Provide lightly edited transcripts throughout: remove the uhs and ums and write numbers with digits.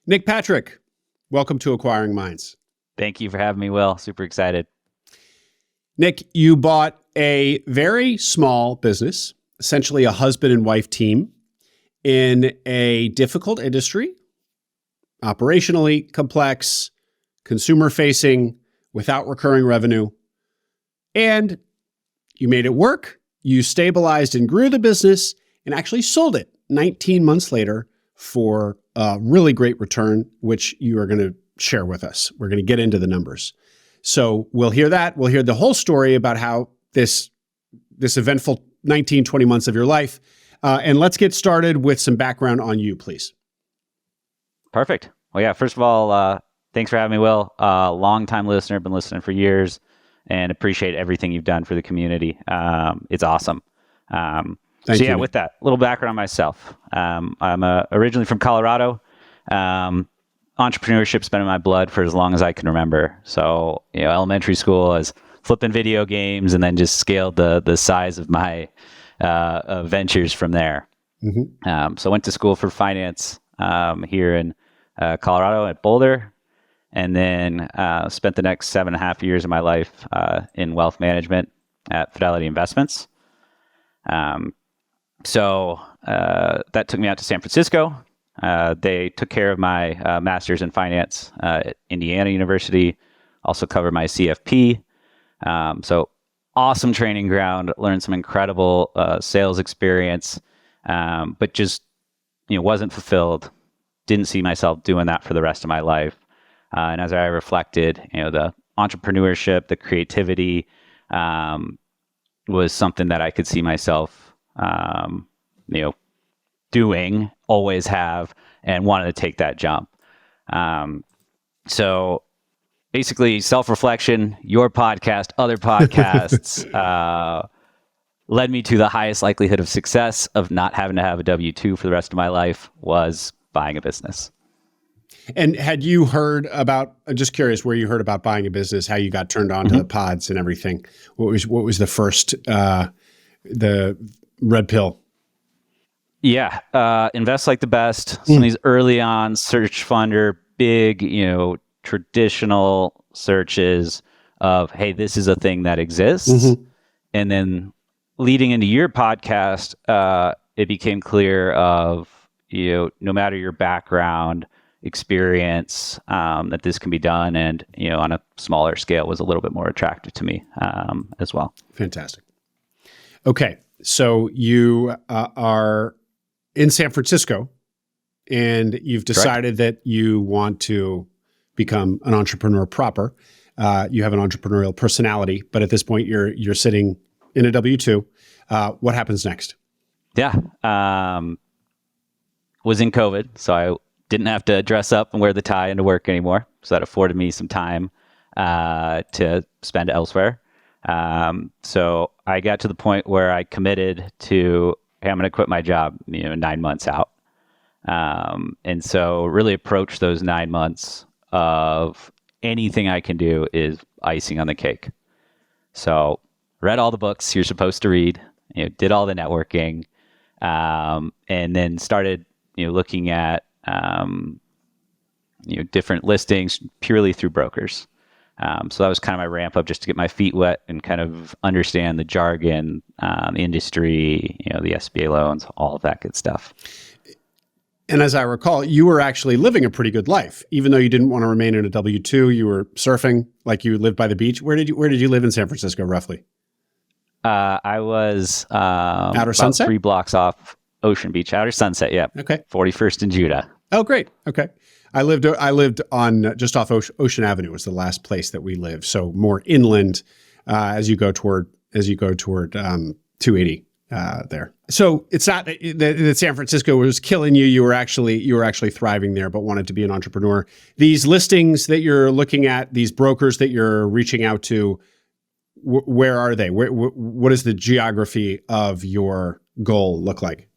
Nick Patrick, welcome to Acquiring Minds. Thank you for having me, Will. Super excited. Nick, you bought a very small business, essentially a husband and wife team in a difficult industry, operationally complex, consumer facing, without recurring revenue. And you made it work. You stabilized and grew the business and actually sold it 19 months later for a really great return, which you are going to share with us. We're going to get into the numbers. So we'll hear that. We'll hear the whole story about how this eventful 19, 20 months of your life. And let's get started with some background on you, please. Perfect. Well, yeah, first of all, thanks for having me, Will. Long-time listener, been listening for years, and appreciate everything you've done for the community. It's awesome. Thank you. With that, a little background on myself. I'm originally from Colorado. Entrepreneurship's been in my blood for as long as I can remember. So, elementary school, I was flipping video games, and then just scaled the size of my ventures from there. Mm-hmm. So I went to school for finance here in Colorado at Boulder, and then spent the next 7.5 years of my life in wealth management at Fidelity Investments. So that took me out to San Francisco. They took care of my master's in finance at Indiana University, also covered my CFP. So awesome training ground, learned some incredible sales experience, but just wasn't fulfilled. Didn't see myself doing that for the rest of my life. And as I reflected, the entrepreneurship, the creativity was something that I could see myself doing, always have, and wanted to take that jump. So basically, self-reflection, your podcast, other podcasts, led me to the highest likelihood of success of not having to have a W-2 for the rest of my life was buying a business. And had you heard about, I'm just curious where you heard about buying a business, how you got turned on to the pods and everything. What was the first, the red pill? Yeah. Invest Like the Best. Some of these early on search funder, big, traditional searches of, hey, this is a thing that exists. Mm-hmm. And then leading into your podcast, it became clear of, no matter your background, experience, that this can be done. And, on a smaller scale was a little bit more attractive to me as well. Fantastic. Okay. So you are in San Francisco and you've decided that you want to become an entrepreneur proper. You have an entrepreneurial personality, but at this point you're sitting in a W-2. What happens next? Yeah. Was in COVID, so I didn't have to dress up and wear the tie into work anymore. So that afforded me some time to spend elsewhere. So I got to the point where I committed to, hey, I'm going to quit my job, 9 months out. And so really approach those 9 months of anything I can do is icing on the cake. So read all the books you're supposed to read, did all the networking, and then started, looking at, different listings purely through brokers. So that was kind of my ramp up just to get my feet wet and kind of understand the jargon, industry, the SBA loans, all of that good stuff. And as I recall, you were actually living a pretty good life, even though you didn't want to remain in a W-2. You were surfing, like you lived by the beach. Where did you live in San Francisco, roughly? I was Outer Sunset, 3 blocks off Ocean Beach, Outer Sunset. Yeah. Okay. 41st and Judah. Oh, great. Okay. I lived on just off Ocean Avenue was the last place that we lived. So more inland as you go toward 280 there. So it's not that San Francisco was killing you. You were actually thriving there, but wanted to be an entrepreneur. These listings that you're looking at, these brokers that you're reaching out to, where are they? What does the geography of your goal look like?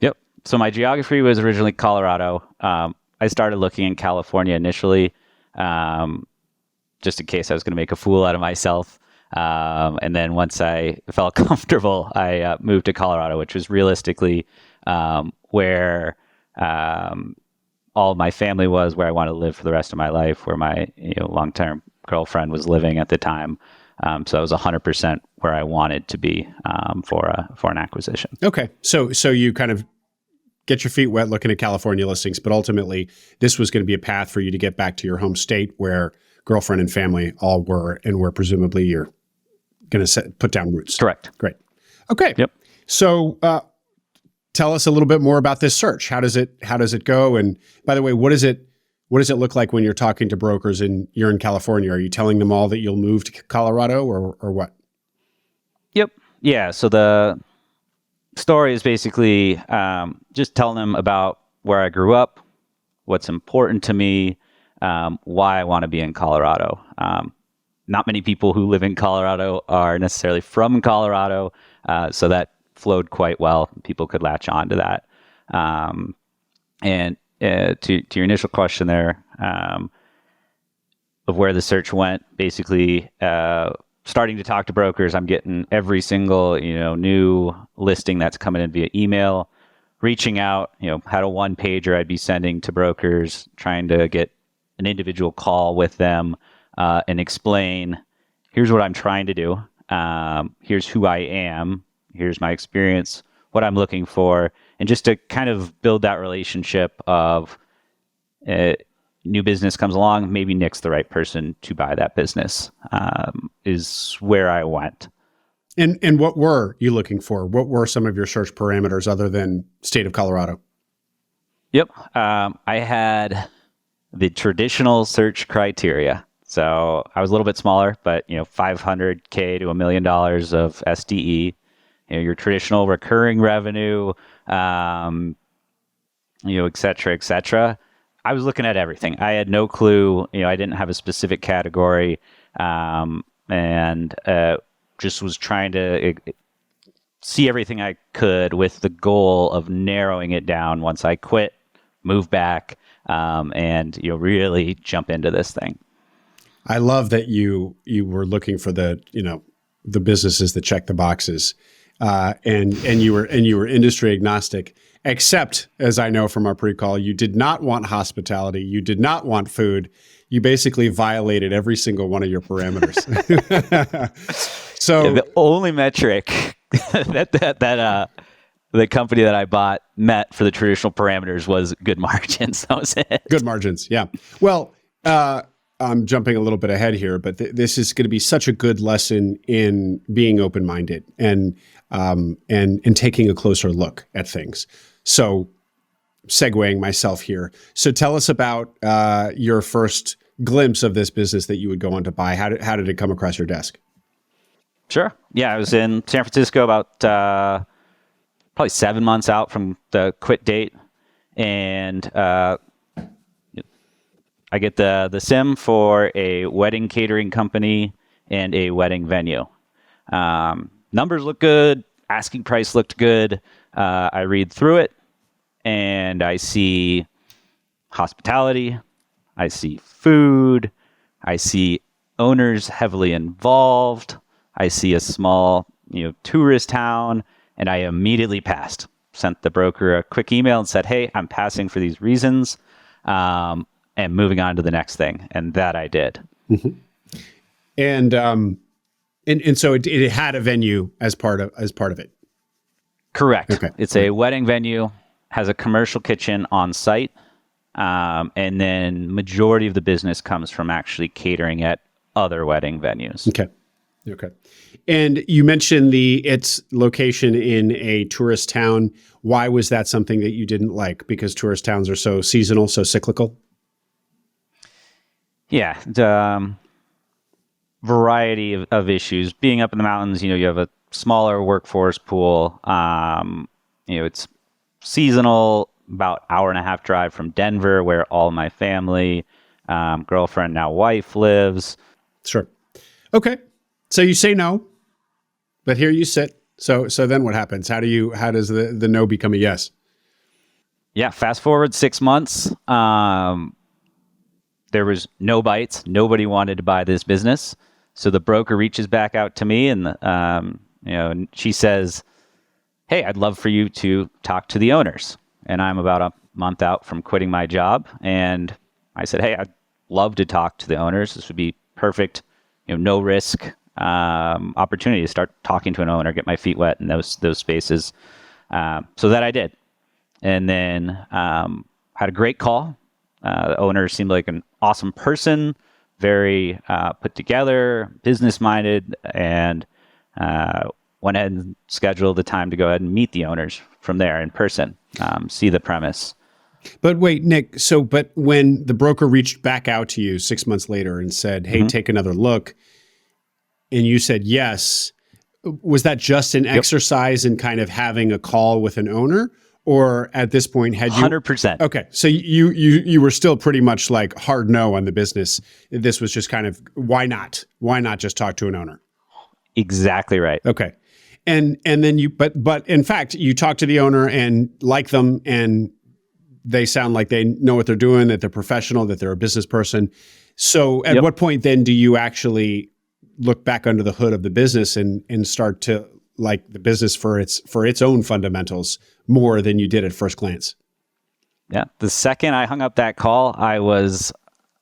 Yep. So my geography was originally Colorado. I started looking in California initially, just in case I was going to make a fool out of myself. And then once I felt comfortable, I moved to Colorado, which was realistically where all my family was, where I wanted to live for the rest of my life, where my long-term girlfriend was living at the time. So that was 100% where I wanted to be for an acquisition. Okay, so you kind of get your feet wet looking at California listings, but ultimately this was going to be a path for you to get back to your home state where girlfriend and family all were, and where presumably you're going to put down roots. Correct. Great. Okay. Yep. So tell us a little bit more about this search. How does it go? And by the way, what does it look like when you're talking to brokers and you're in California? Are you telling them all that you'll move to Colorado or what? Yep. Yeah. So the story is basically just telling them about where I grew up, what's important to me, why I want to be in Colorado. Not many people who live in Colorado are necessarily from Colorado, so that flowed quite well. People could latch on to that. And to your initial question there, of where the search went, basically starting to talk to brokers. I'm getting every single new listing that's coming in via email, reaching out. Had a one pager I'd be sending to brokers, trying to get an individual call with them and explain, here's what I'm trying to do. Here's who I am. Here's my experience, what I'm looking for, and just to kind of build that relationship of new business comes along, maybe Nick's the right person to buy that business, is where I went. And what were you looking for? What were some of your search parameters other than state of Colorado? Yep. I had the traditional search criteria. So I was a little bit smaller, but $500K to $1 million of SDE, your traditional recurring revenue, et cetera, et cetera. I was looking at everything. I had no clue. I didn't have a specific category, and just was trying to see everything I could with the goal of narrowing it down once I quit, move back, and really jump into this thing. I love that you were looking for the businesses that check the boxes, and you were industry agnostic. Except, as I know from our pre-call, you did not want hospitality. You did not want food. You basically violated every single one of your parameters. So the only metric that the company that I bought met for the traditional parameters was good margins. That was it. Good margins, yeah. Well, I'm jumping a little bit ahead here, but this is going to be such a good lesson in being open-minded and taking a closer look at things. So, segueing myself here. So, tell us about your first glimpse of this business that you would go on to buy. How did it come across your desk? Sure. Yeah, I was in San Francisco about probably 7 months out from the quit date, and I get the SIM for a wedding catering company and a wedding venue. Numbers look good. Asking price looked good. I read through it, and I see hospitality. I see food. I see owners heavily involved. I see a small, tourist town, and I immediately passed. Sent the broker a quick email and said, "Hey, I'm passing for these reasons." And moving on to the next thing, and that I did. Mm-hmm. And so it had a venue as part of it. Correct. Okay. It's a wedding venue, has a commercial kitchen on site, and then majority of the business comes from actually catering at other wedding venues. Okay. And you mentioned its location in a tourist town. Why was that something that you didn't like? Because tourist towns are so seasonal, so cyclical? Yeah, the variety of issues. Being up in the mountains, you have a smaller workforce pool. It's seasonal, about hour and a half drive from Denver, where all my family, girlfriend, now wife lives. Sure. Okay. So you say no, but here you sit. So then what happens? How does the no become a yes? Yeah. Fast forward 6 months. There was no bites. Nobody wanted to buy this business. So the broker reaches back out to me, and and she says, "Hey, I'd love for you to talk to the owners." And I'm about month out from quitting my job, and I said, "Hey, I'd love to talk to the owners. This would be perfect, no risk opportunity to start talking to an owner, get my feet wet in those spaces." So that I did, and then had a great call. The owner seemed like an awesome person, very put together, business minded, and went ahead and scheduled the time to go ahead and meet the owners from there in person, see the premise. But wait, Nick, but when the broker reached back out to you 6 months later and said, "Hey, take another look," and you said yes, was that just an exercise in kind of having a call with an owner? Or at this point, had you 100%? Okay, so you were still pretty much like hard no on the business. This was just kind of why not? Why not just talk to an owner? Exactly right. Okay, and then but in fact you talk to the owner and like them, and they sound like they know what they're doing, that they're professional, that they're a business person. So at what point then do you actually look back under the hood of the business and start to like the business for its own fundamentals more than you did at first glance? Yeah. The second I hung up that call, I was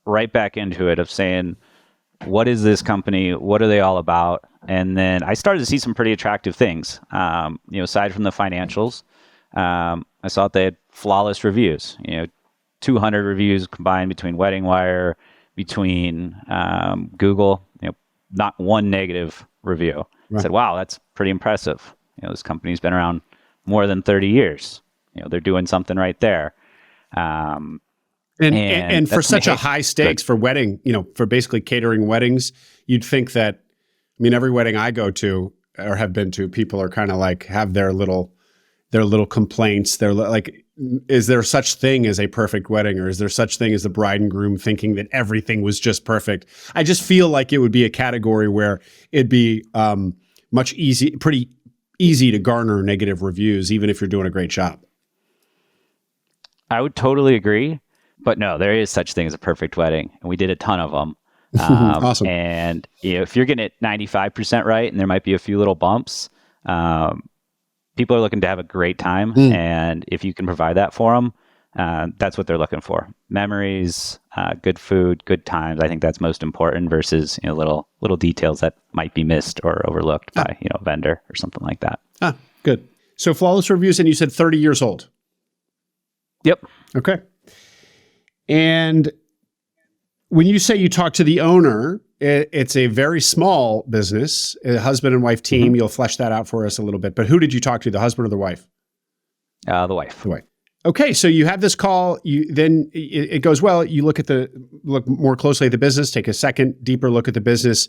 right back into it of saying, what is this company? What are they all about? And then I started to see some pretty attractive things. Aside from the financials, I saw that they had flawless reviews, 200 reviews combined between Wedding Wire, between Google, not one negative review. Right. I said, wow, that's pretty impressive. This company's been around more than 30 years. They're doing something right there. And for such a high stakes for wedding, for basically catering weddings, you'd think that, every wedding I go to or have been to, people are kind of like have their little complaints. They're like, is there such thing as a perfect wedding, or is there such thing as the bride and groom thinking that everything was just perfect? I just feel like it would be a category where it'd be pretty easy to garner negative reviews, even if you're doing a great job. I would totally agree, but no, there is such thing as a perfect wedding, and we did a ton of them. Awesome. And if you're getting it 95% right, and there might be a few little bumps, people are looking to have a great time, and if you can provide that for them, that's what they're looking for. Memories, good food, good times. I think that's most important versus little details that might be missed or overlooked by a vendor or something like that. Good. So flawless reviews, and you said 30 years old. Yep. Okay. And when you say you talk to the owner, it's a very small business, a husband and wife team. You'll flesh that out for us a little bit. But who did you talk to, the husband or the wife? The wife. The wife. Okay, so you have this call. Then it goes well. You look more closely at the business, take a second, deeper look at the business,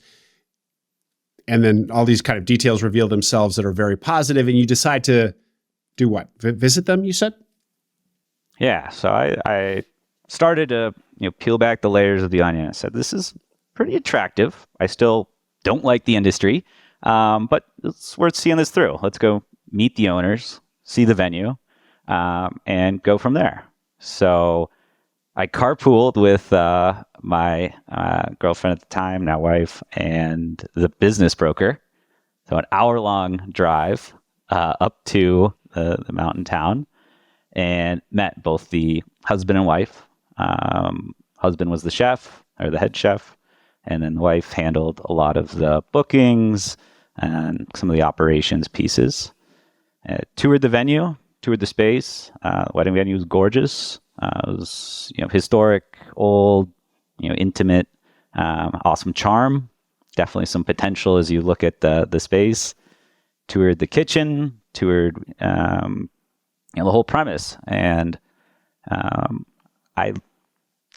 and then all these kind of details reveal themselves that are very positive, and you decide to do what? Visit them, you said? Yeah. So I started to peel back the layers of the onion. I said, this is pretty attractive. I still don't like the industry, but it's worth seeing this through. Let's go meet the owners, see the venue, and go from there. So I carpooled with my girlfriend at the time, now wife, and the business broker. So an hour-long drive up to the mountain town, and met both the husband and wife. Husband was the chef, or the head chef, and then the wife handled a lot of the bookings and some of the operations pieces. Toured the venue, toured the space. Wedding venue was gorgeous. It was historic, old, intimate, awesome charm. Definitely some potential as you look at the space. Toured the kitchen, toured the whole premise, and I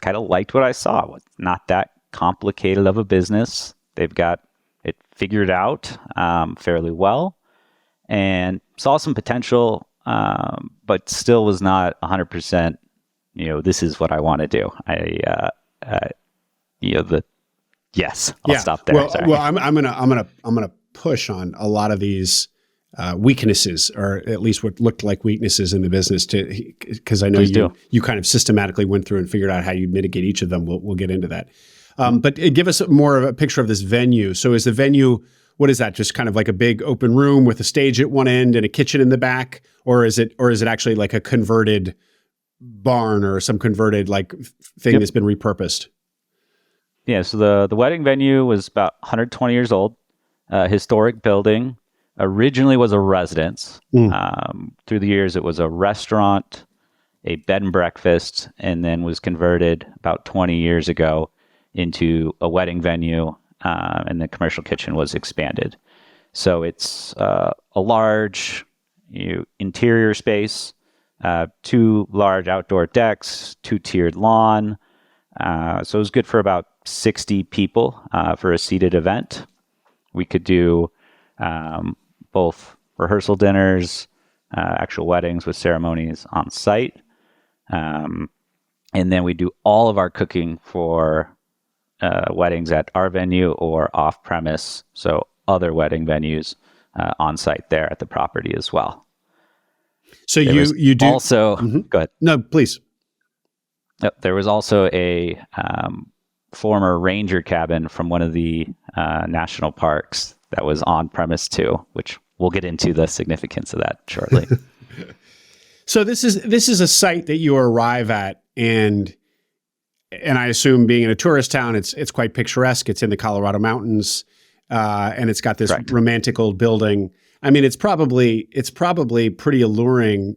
kind of liked what I saw. It was not that complicated of a business. They've got it figured out fairly well, and saw some potential, but still was not 100%. This is what I want to do. I'll stop there. Well, I'm gonna push on a lot of these weaknesses, or at least what looked like weaknesses in the business, because I know you kind of systematically went through and figured out how you mitigate each of them. We'll get into that. But give us more of a picture of this venue. So is the venue, what is that? Just kind of like a big open room with a stage at one end and a kitchen in the back, or is it actually like a converted barn or some converted thing that's been repurposed. Yeah, so the wedding venue was about 120 years old, historic building. Originally was a residence. Through the years, it was a restaurant, a bed and breakfast, and then was converted about 20 years ago into a wedding venue, and the commercial kitchen was expanded. So it's a large interior space, 2 large outdoor decks, 2-tiered lawn. So it was good for about 60 people for a seated event. We could do both rehearsal dinners, actual weddings with ceremonies on site. And then we do all of our cooking for weddings at our venue or off premise. So other wedding venues on site there at the property as well. So you do also, go ahead. No, please. There was also a former ranger cabin from one of the national parks that was on premise too, which we'll get into the significance of that shortly. So this is a site that you arrive at, and I assume, being in a tourist town, it's quite picturesque. It's in the Colorado mountains, and it's got this romantic old building. I mean, it's probably pretty alluring.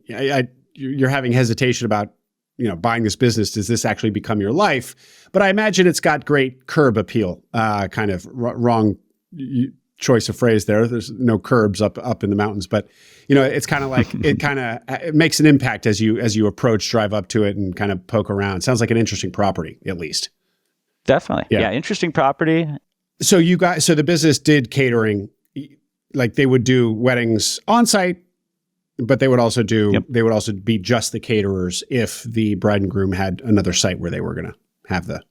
You're having hesitation about buying this business. Does this actually become your life? But I imagine it's got great curb appeal. Kind of wrong choice of phrase there. There's no curbs up in the mountains, but it's kind of like it makes an impact as you approach, drive up to it, and kind of poke around. Sounds like an interesting property, at least. Definitely, yeah, interesting property. So the business did catering, like they would do weddings on site, but they would also be just the caterers if the bride and groom had another site where they were going to have the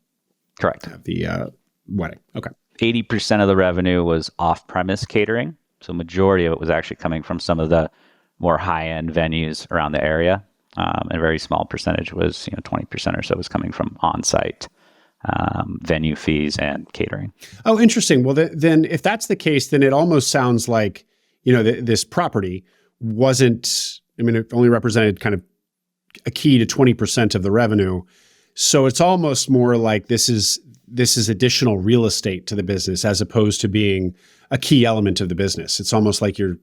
wedding. Okay. 80% of the revenue was off-premise catering. So majority of it was actually coming from some of the more high-end venues around the area. And a very small percentage was, 20% or so was coming from on-site venue fees and catering. Oh, interesting. Well, then if that's the case, then it almost sounds like, this property wasn't, it only represented kind of a key to 20% of the revenue. So it's almost more like this is additional real estate to the business as opposed to being a key element of the business. It's almost like you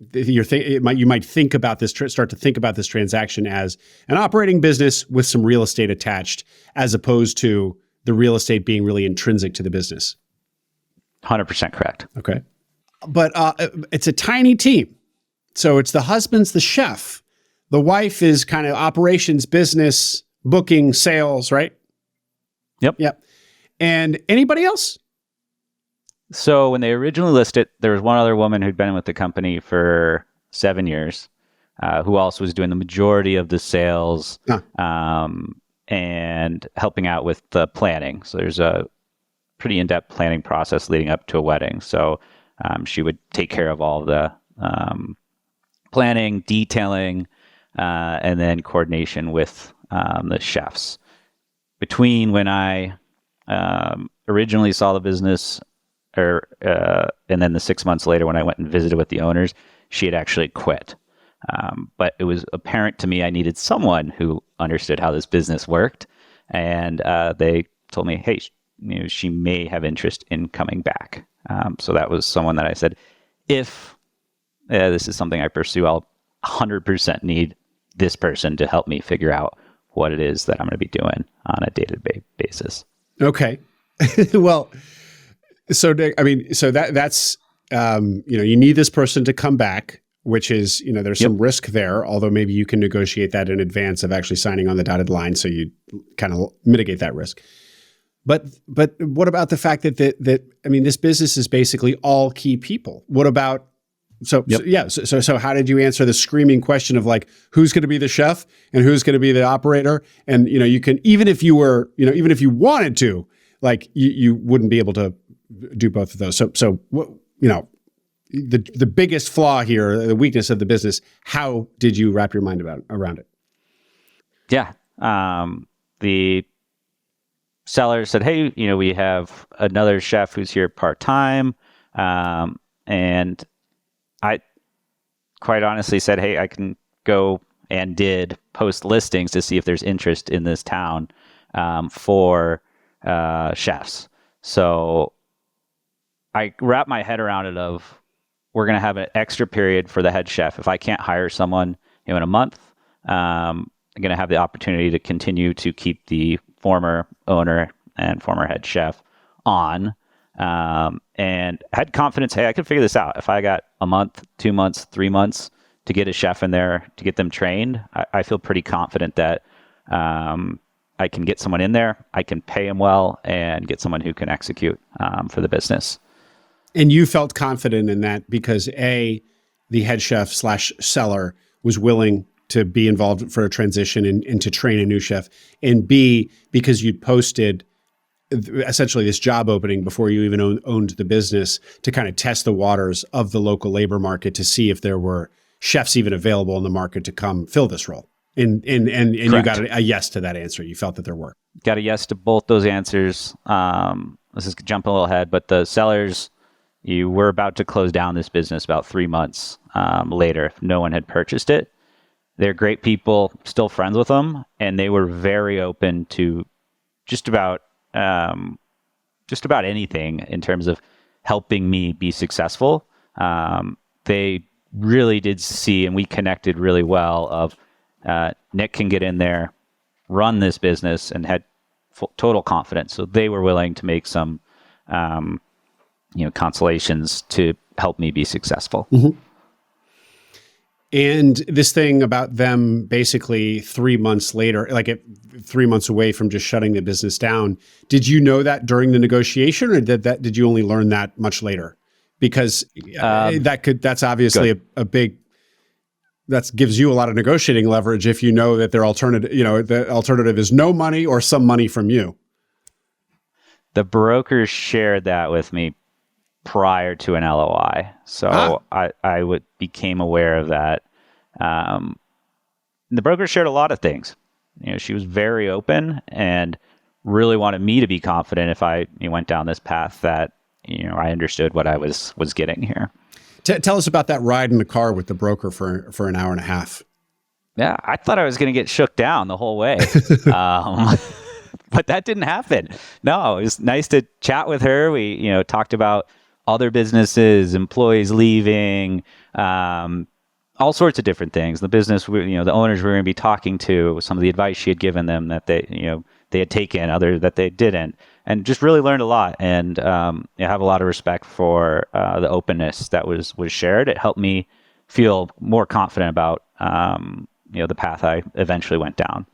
might think about this, start to think about this transaction as an operating business with some real estate attached, as opposed to the real estate being really intrinsic to the business. 100% correct. Okay. But it's a tiny team. So it's the husband's the chef. The wife is kind of operations, business, booking, sales, right? Yep. And anybody else? So when they originally listed, there was one other woman who'd been with the company for 7 years, who also was doing the majority of the sales and helping out with the planning. So there's a pretty in-depth planning process leading up to a wedding. So she would take care of all of the planning, detailing, and then coordination with the chefs. Between when I originally saw the business, and then the 6 months later when I went and visited with the owners, she had actually quit. But it was apparent to me I needed someone who understood how this business worked, and they told me, hey, she may have interest in coming back. So that was someone that I said, if this is something I pursue, I'll 100% need this person to help me figure out what it is that I'm going to be doing on a day-to-day basis. Okay. Well, so that's you need this person to come back, which is, there's some risk there, although maybe you can negotiate that in advance of actually signing on the dotted line, so you kind of mitigate that risk. But what about the fact that this business is basically all key people? What about So how did you answer the screaming question of like, who's going to be the chef and who's going to be the operator? And, you can, even if you wanted to, like, you wouldn't be able to do both of those. So what, the biggest flaw here, the weakness of the business, how did you wrap your mind around it? Yeah. The seller said, hey, we have another chef who's here part-time. And I quite honestly said, hey, I can go and did post listings to see if there's interest in this town for chefs. So I wrapped my head around it of, we're going to have an extra period for the head chef. If I can't hire someone in a month, I'm going to have the opportunity to continue to keep the former owner and former head chef on, and had confidence, hey, I can figure this out. If I got a month, 2 months, 3 months to get a chef in there, to get them trained, I feel pretty confident that I can get someone in there, I can pay them well, and get someone who can execute for the business. And you felt confident in that because A, the head chef / seller was willing to be involved for a transition and to train a new chef, and B, because you'd posted essentially this job opening before you even owned the business to kind of test the waters of the local labor market to see if there were chefs even available in the market to come fill this role. And you got a yes to that answer. You felt that there were. Got a yes to both those answers. Let's just jump a little ahead, but the sellers, you were about to close down this business about 3 months later. No one had purchased it. They're great people, still friends with them, and they were very open to just about anything in terms of helping me be successful. They really did see, and we connected really well, of Nick can get in there, run this business, and had total confidence. So they were willing to make some consolations to help me be successful. Mm-hmm. And this thing about them basically 3 months later, 3 months away from just shutting the business down, did you know that during the negotiation, or did you only learn that much later? Because that's obviously a big, that gives you a lot of negotiating leverage if you know that their alternative, the alternative is no money or some money from you. The brokers shared that with me prior to an LOI. So I became aware of that. The broker shared a lot of things. She was very open and really wanted me to be confident if I went down this path that, I understood what I was getting here. Tell us about that ride in the car with the broker for an hour and a half. Yeah, I thought I was going to get shook down the whole way. But that didn't happen. No, it was nice to chat with her. We, talked about other businesses, employees leaving, all sorts of different things. The business, the owners we were going to be talking to, some of the advice she had given them that they had taken, other that they didn't, and just really learned a lot. And have a lot of respect for the openness that was shared. It helped me feel more confident about the path I eventually went down.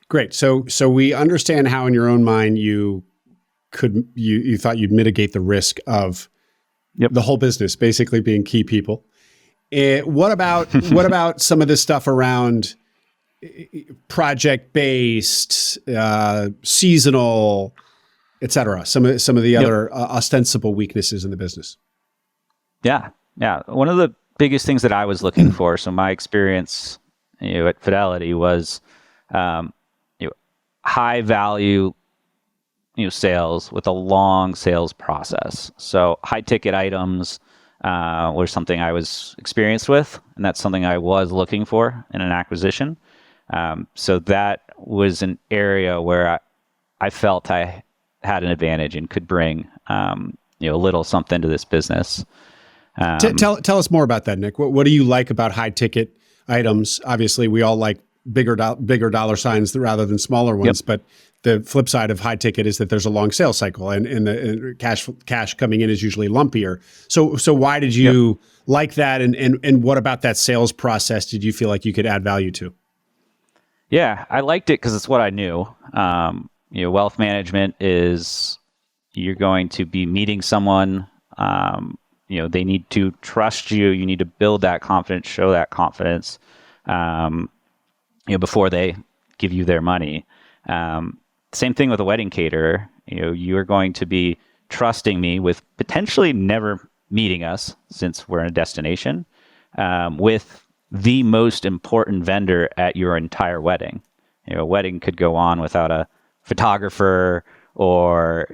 Great. So we understand how, in your own mind, you thought you'd mitigate the risk of the whole business basically being key people. What about some of this stuff around project-based, seasonal, et cetera? Some of the other ostensible weaknesses in the business. Yeah. One of the biggest things that I was looking for, so my experience at Fidelity was high value sales with a long sales process. So high ticket items were something I was experienced with, and that's something I was looking for in an acquisition. So that was an area where I felt I had an advantage and could bring a little something to this business. Tell us more about that, Nick. What do you like about high ticket items? Obviously, we all like bigger dollar signs rather than smaller ones, but the flip side of high ticket is that there's a long sales cycle, and the cash coming in is usually lumpier. So why did you like that, and what about that sales process did you feel like you could add value to? Yeah, I liked it because it's what I knew. Wealth management is, you're going to be meeting someone. They need to trust you. You need to build that confidence, show that confidence, before they give you their money. Same thing with a wedding caterer. You're going to be trusting me with potentially never meeting us, since we're in a destination, with the most important vendor at your entire wedding. A wedding could go on without a photographer or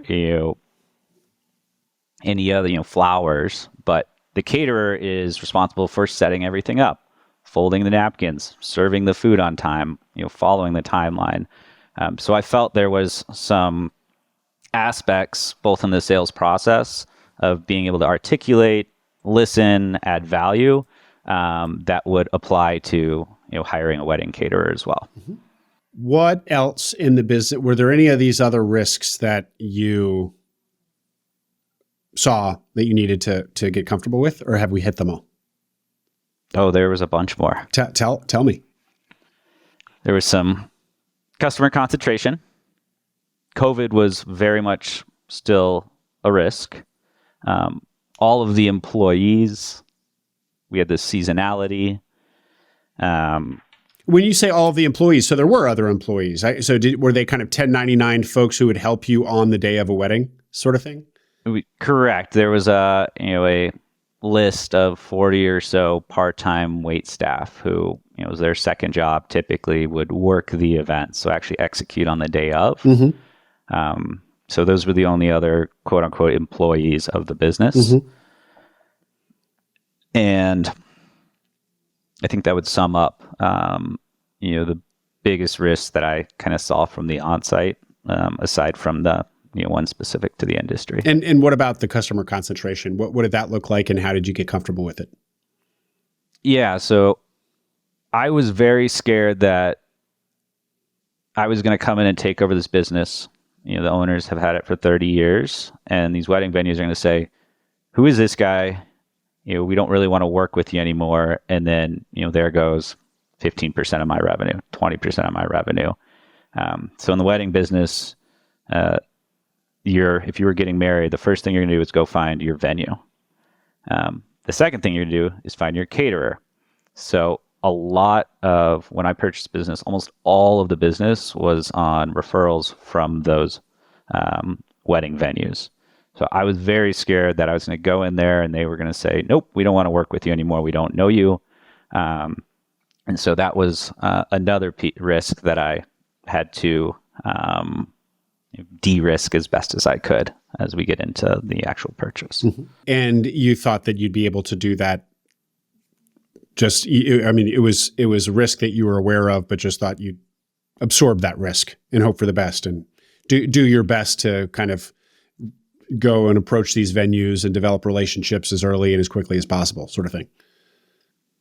any other flowers, but the caterer is responsible for setting everything up, folding the napkins, serving the food on time, following the timeline. So I felt there was some aspects both in the sales process of being able to articulate, listen, add value that would apply to hiring a wedding caterer as well. What else in the business? Were there any of these other risks that you saw that you needed to get comfortable with, or have we hit them all? Oh, there was a bunch more. Tell me. There was some customer concentration. COVID was very much still a risk. All of the employees, we had this seasonality. When you say all of the employees, so there were other employees. Were they kind of 1099 folks who would help you on the day of a wedding, sort of thing? Correct. There was a list of 40 or so part-time wait staff who was their second job. Typically, would work the event, so actually execute on the day of. Mm-hmm. So those were the only other quote unquote employees of the business. Mm-hmm. And I think that would sum up, the biggest risks that I kind of saw from the on-site, aside from the one specific to the industry. And what about the customer concentration? What did that look like, and how did you get comfortable with it? Yeah, so I was very scared that I was going to come in and take over this business. The owners have had it for 30 years, and these wedding venues are going to say, "Who is this guy? We don't really want to work with you anymore." And then, there goes 15% of my revenue, 20% of my revenue. So in the wedding business, if you were getting married, the first thing you're going to do is go find your venue. The second thing you're going to do is find your caterer. So a lot of when I purchased business, almost all of the business was on referrals from those wedding venues. So I was very scared that I was going to go in there and they were going to say, "Nope, we don't want to work with you anymore. We don't know you." And so that was another risk that I had to de-risk as best as I could as we get into the actual purchase. Mm-hmm. And you thought that you'd be able to do that. It was a risk that you were aware of, but just thought you'd absorb that risk and hope for the best and do your best to kind of go and approach these venues and develop relationships as early and as quickly as possible, sort of thing.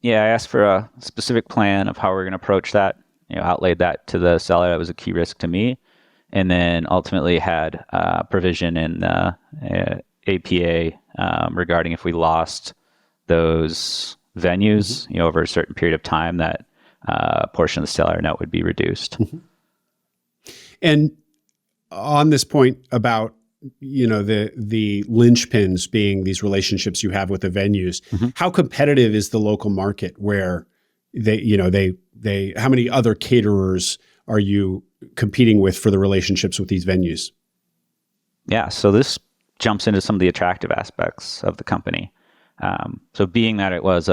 Yeah, I asked for a specific plan of how we're going to approach that, outlaid that to the seller. That was a key risk to me. And then ultimately had provision in the APA regarding if we lost those venues, mm-hmm. Over a certain period of time, that a portion of the seller note would be reduced. Mm-hmm. And on this point about the linchpins being these relationships you have with the venues, mm-hmm. how competitive is the local market where how many other caterers are you competing with for the relationships with these venues? Yeah, so this jumps into some of the attractive aspects of the company. So being that it was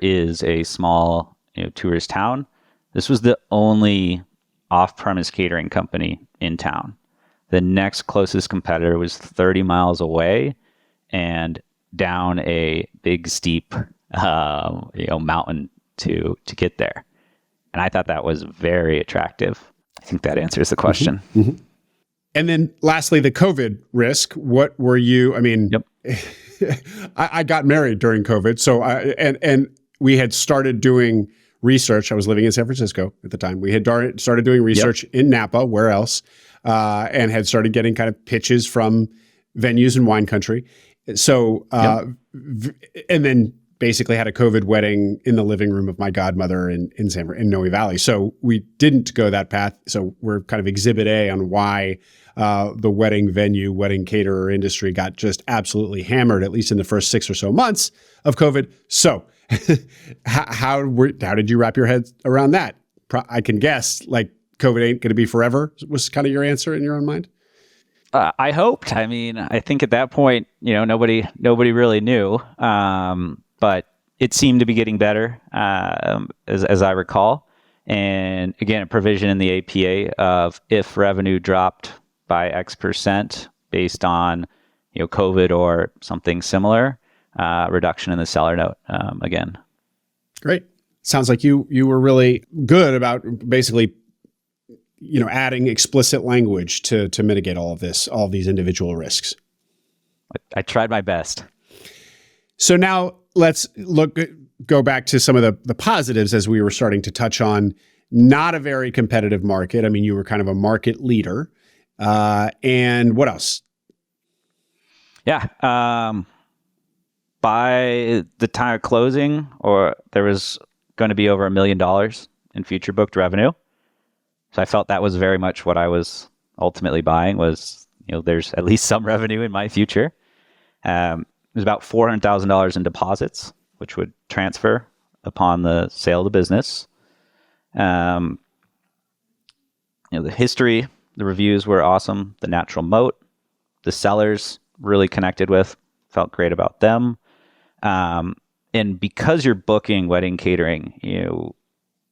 is a small tourist town, this was the only off-premise catering company in town. The next closest competitor was 30 miles away and down a big steep mountain to get there. And I thought that was very attractive. I think that answers the question. Mm-hmm. Mm-hmm. And then lastly, the COVID risk. What were you, Yep. I got married during COVID. So and we had started doing research. I was living in San Francisco at the time. We had started doing research in Napa, where else, and had started getting kind of pitches from venues in wine country. So, and then basically had a COVID wedding in the living room of my godmother in Noe Valley. So we didn't go that path. So we're kind of exhibit A on why the wedding caterer industry got just absolutely hammered, at least in the first 6 or so months of COVID. So how did you wrap your head around that? I can guess like COVID ain't going to be forever was kind of your answer in your own mind. I hoped. I think at that point, nobody really knew. But it seemed to be getting better, as I recall. And again, a provision in the APA of if revenue dropped by X% based on COVID or something similar, reduction in the seller note again. Great. Sounds like you were really good about basically, adding explicit language to mitigate all of these individual risks. I tried my best. So now let's go back to some of the positives as we were starting to touch on. Not a very competitive market. I mean, you were kind of a market leader. And what else? Yeah. By the time of closing, there was going to be over $1 million in future booked revenue. So I felt that was very much what I was ultimately buying was, there's at least some revenue in my future. It was about $400,000 in deposits, which would transfer upon the sale of the business. The history, the reviews were awesome. The natural moat, the sellers really connected with, felt great about them. And because you're booking wedding catering,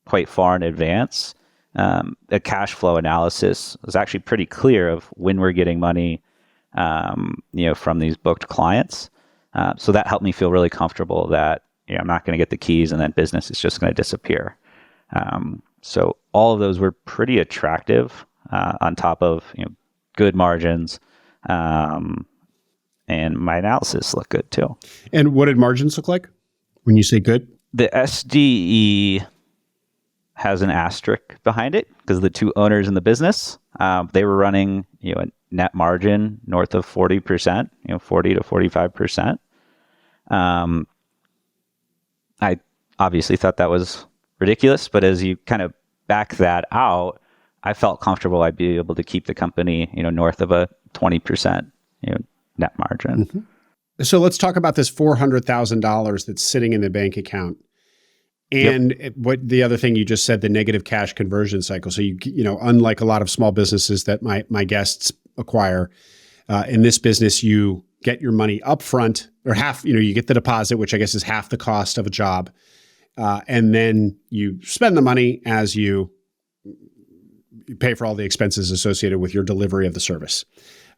quite far in advance, the cash flow analysis was actually pretty clear of when we're getting money, from these booked clients. So that helped me feel really comfortable that I'm not going to get the keys and then business is just going to disappear. So all of those were pretty attractive, on top of good margins, and my analysis looked good too. And what did margins look like when you say good? The SDE has an asterisk behind it because the two owners in the business, they were running a net margin north of 40%, 40 to 45%. I obviously thought that was ridiculous, but as you kind of back that out, I felt comfortable I'd be able to keep the company, north of a 20%, net margin. Mm-hmm. So let's talk about this $400,000 that's sitting in the bank account. And what the other thing you just said, the negative cash conversion cycle. So unlike a lot of small businesses that my guests acquire, in this business, you get your money up front or half, you get the deposit, which I guess is half the cost of a job. And then you spend the money as you pay for all the expenses associated with your delivery of the service.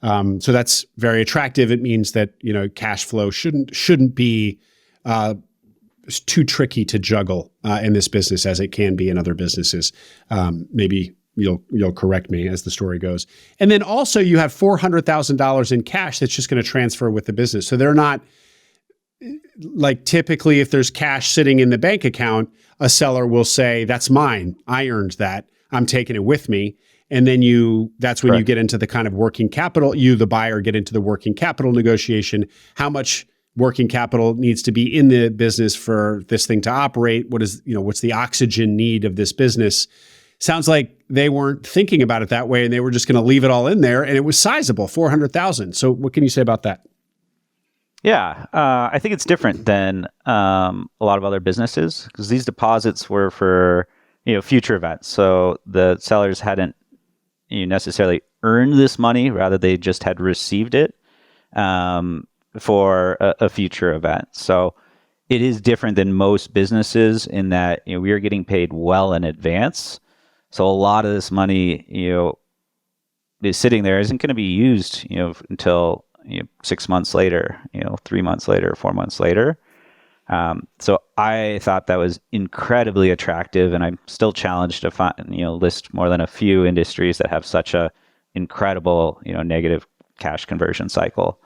So that's very attractive. It means that, cash flow shouldn't be too tricky to juggle in this business as it can be in other businesses. Maybe you'll correct me as the story goes. And then also you have $400,000 in cash that's just going to transfer with the business. So they're not like typically if there's cash sitting in the bank account, a seller will say, that's mine. I earned that. I'm taking it with me. And then that's when you get into the kind of working capital, the buyer, get into the working capital negotiation. How much working capital needs to be in the business for this thing to operate? What's the oxygen need of this business? Sounds like they weren't thinking about it that way and they were just going to leave it all in there, and it was sizable, 400,000. So what can you say about that? Yeah, I think it's different than a lot of other businesses because these deposits were for future events. So the sellers hadn't necessarily earned this money, rather they just had received it for a future event. So it is different than most businesses in that we are getting paid well in advance. So a lot of this money is sitting there, isn't going to be used until 6 months later, 3 months later, 4 months later. So I thought that was incredibly attractive, and I'm still challenged to find, list more than a few industries that have such a incredible, negative cash conversion cycle.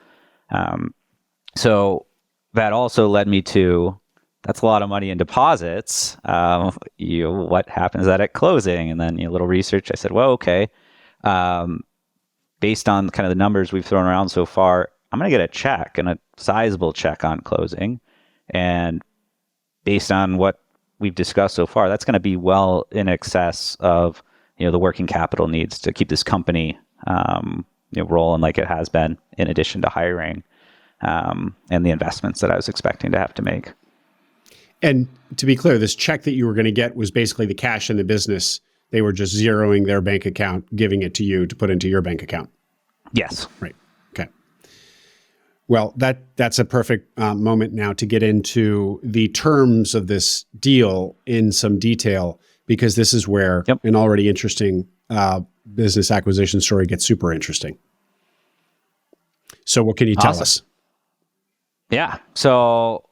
So that also led me to, that's a lot of money in deposits. What happens at closing? And then a little research, I said, well, okay. Based on kind of the numbers we've thrown around so far, I'm going to get a check, and a sizable check on closing. And based on what we've discussed so far, that's going to be well in excess of the working capital needs to keep this company rolling like it has been, in addition to hiring and the investments that I was expecting to have to make. And to be clear, this check that you were going to get was basically the cash in the business. They were just zeroing their bank account, giving it to you to put into your bank account. Yes. Right. Okay. Well, that's a perfect moment now to get into the terms of this deal in some detail, because this is where an already interesting business acquisition story gets super interesting. So what can you tell us? Yeah. So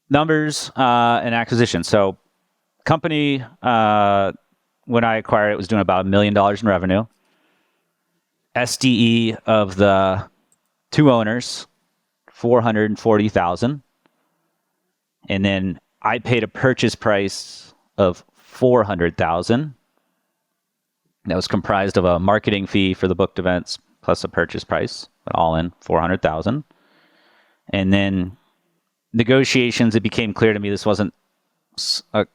numbers and acquisition. So company, when I acquired it, was doing about $1 million in revenue. SDE of the two owners, 440,000. And then I paid a purchase price of 400,000. That was comprised of a marketing fee for the booked events plus a purchase price, but all in 400,000. And then negotiations, it became clear to me this wasn't a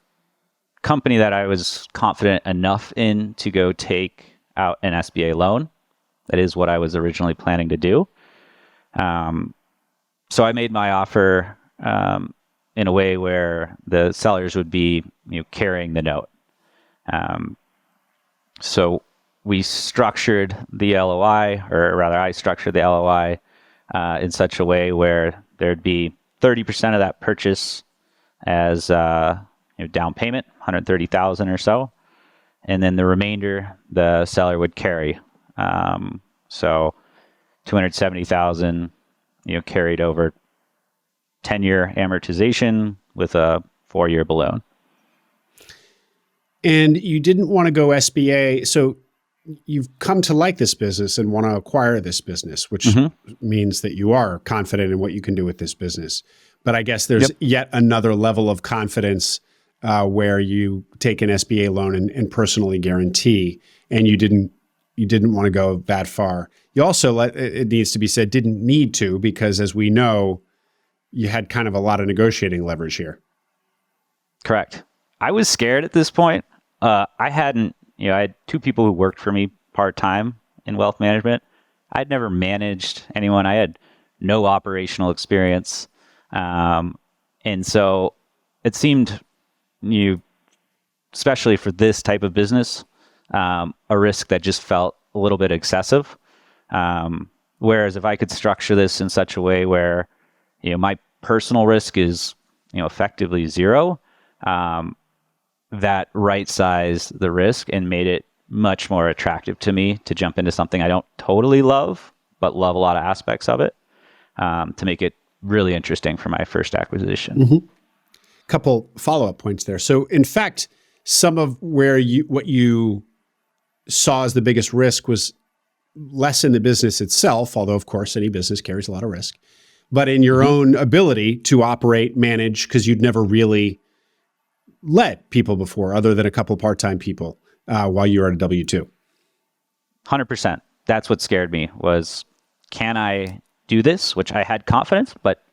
company that I was confident enough in to go take out an SBA loan. That is what I was originally planning to do. So I made my offer in a way where the sellers would be, carrying the note. So we structured the LOI, or rather, I structured the LOI in such a way where there'd be 30% of that purchase as down payment, 130,000 or so, and then the remainder the seller would carry. So 270,000, carried over 10-year amortization with a 4-year balloon. And you didn't want to go SBA. So you've come to like this business and want to acquire this business, which means that you are confident in what you can do with this business. But I guess there's yet another level of confidence where you take an SBA loan and personally guarantee, and you didn't want to go that far. You also, it needs to be said, didn't need to, because as we know, you had kind of a lot of negotiating leverage here. Correct. I was scared at this point. I had two people who worked for me part-time in wealth management. I'd never managed anyone. I had no operational experience. And so it seemed, especially for this type of business, a risk that just felt a little bit excessive. Whereas if I could structure this in such a way where, my personal risk is, effectively zero, that right-sized the risk and made it much more attractive to me to jump into something I don't totally love, but love a lot of aspects of it, to make it really interesting for my first acquisition. Couple follow-up points there. So in fact, some of what you saw as the biggest risk was less in the business itself, although of course any business carries a lot of risk, but in your own ability to operate, manage, because you'd never really led people before other than a couple part-time people while you were at a W-2. 100%. That's what scared me was, can I do this? Which I had confidence, but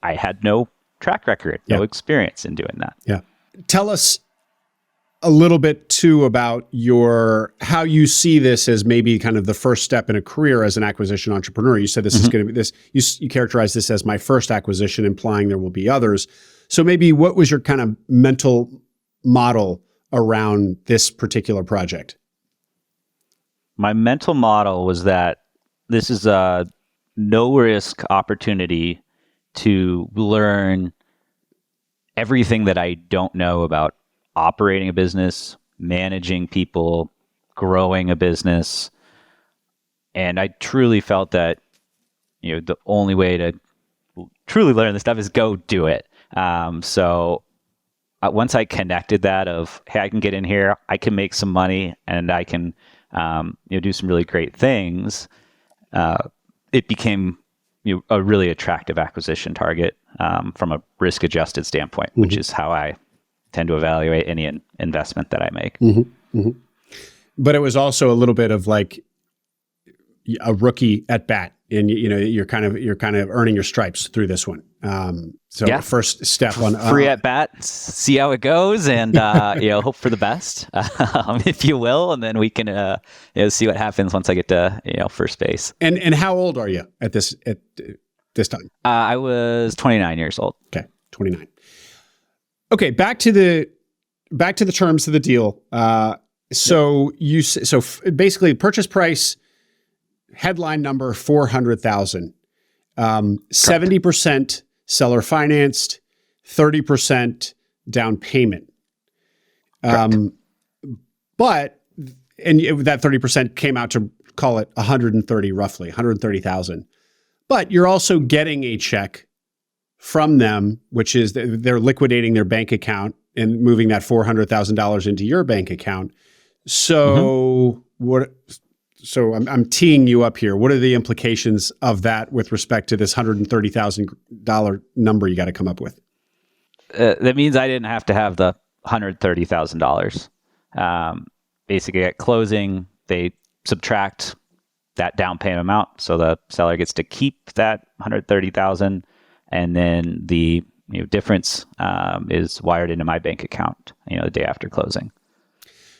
I had no track record, no experience in doing that. Yeah. Tell us a little bit too about how you see this as maybe kind of the first step in a career as an acquisition entrepreneur. You said this is going to be this, you characterize this as my first acquisition, implying there will be others. So maybe what was your kind of mental model around this particular project? My mental model was that this is a no-risk opportunity to learn everything that I don't know about operating a business, managing people, growing a business. And I truly felt that, the only way to truly learn this stuff is go do it. So once I connected that of, hey, I can get in here, I can make some money, and I can do some really great things, it became a really attractive acquisition target from a risk-adjusted standpoint, which is how I tend to evaluate any investment that I make. But it was also a little bit of like a rookie at bat, and you're kind of earning your stripes through this one. First step on free at bat, see how it goes, and hope for the best, if you will, and then we can see what happens once I get to first base. And how old are you at this time? I was 29 years old. Okay, 29. Okay, back to the terms of the deal. So basically, purchase price, headline number 400,000, 70% seller financed, 30% down payment. But that 30% came out to, call it 130, roughly 130,000. But you're also getting a check from them, which is they're liquidating their bank account and moving that $400,000 into your bank account. So what? So I'm teeing you up here. What are the implications of that with respect to this $130,000 number you got to come up with? That means I didn't have to have the $130,000. Basically, at closing, they subtract that down payment amount, so the seller gets to keep that $130,000, and then the difference is wired into my bank account, the day after closing.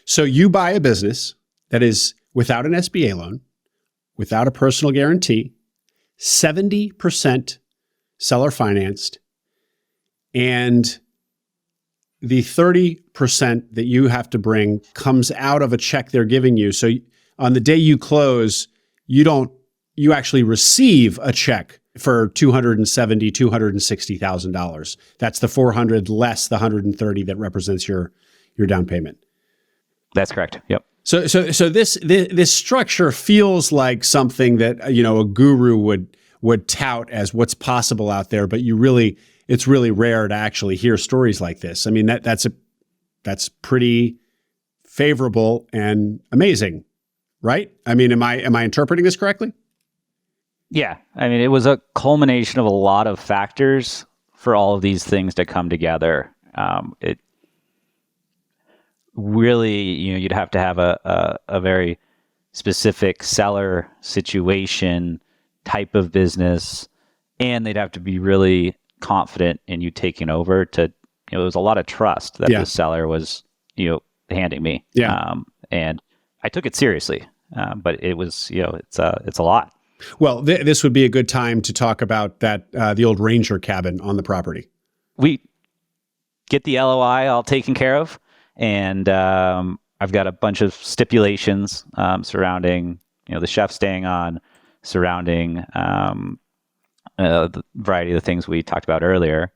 So you buy a business that is without an SBA loan, without a personal guarantee, 70% seller financed, and the 30% that you have to bring comes out of a check they're giving you. So on the day you close, you actually receive a check for $270,000, $260,000. That's the 400 less the 130 that represents your down payment. That's correct. Yep. So this structure feels like something that a guru would tout as what's possible out there, but it's really rare to actually hear stories like this. I mean that's pretty favorable and amazing, right? I mean, am I interpreting this correctly? Yeah, I mean, it was a culmination of a lot of factors for all of these things to come together. It really, you'd have to have a very specific seller situation, type of business, and they'd have to be really confident in you taking over to, there was a lot of trust that the seller was, handing me. Yeah. And I took it seriously, but it was, it's a lot. Well, this would be a good time to talk about that, the old Ranger cabin on the property. We get the LOI all taken care of, and I've got a bunch of stipulations surrounding, the chef staying on, surrounding the variety of the things we talked about earlier.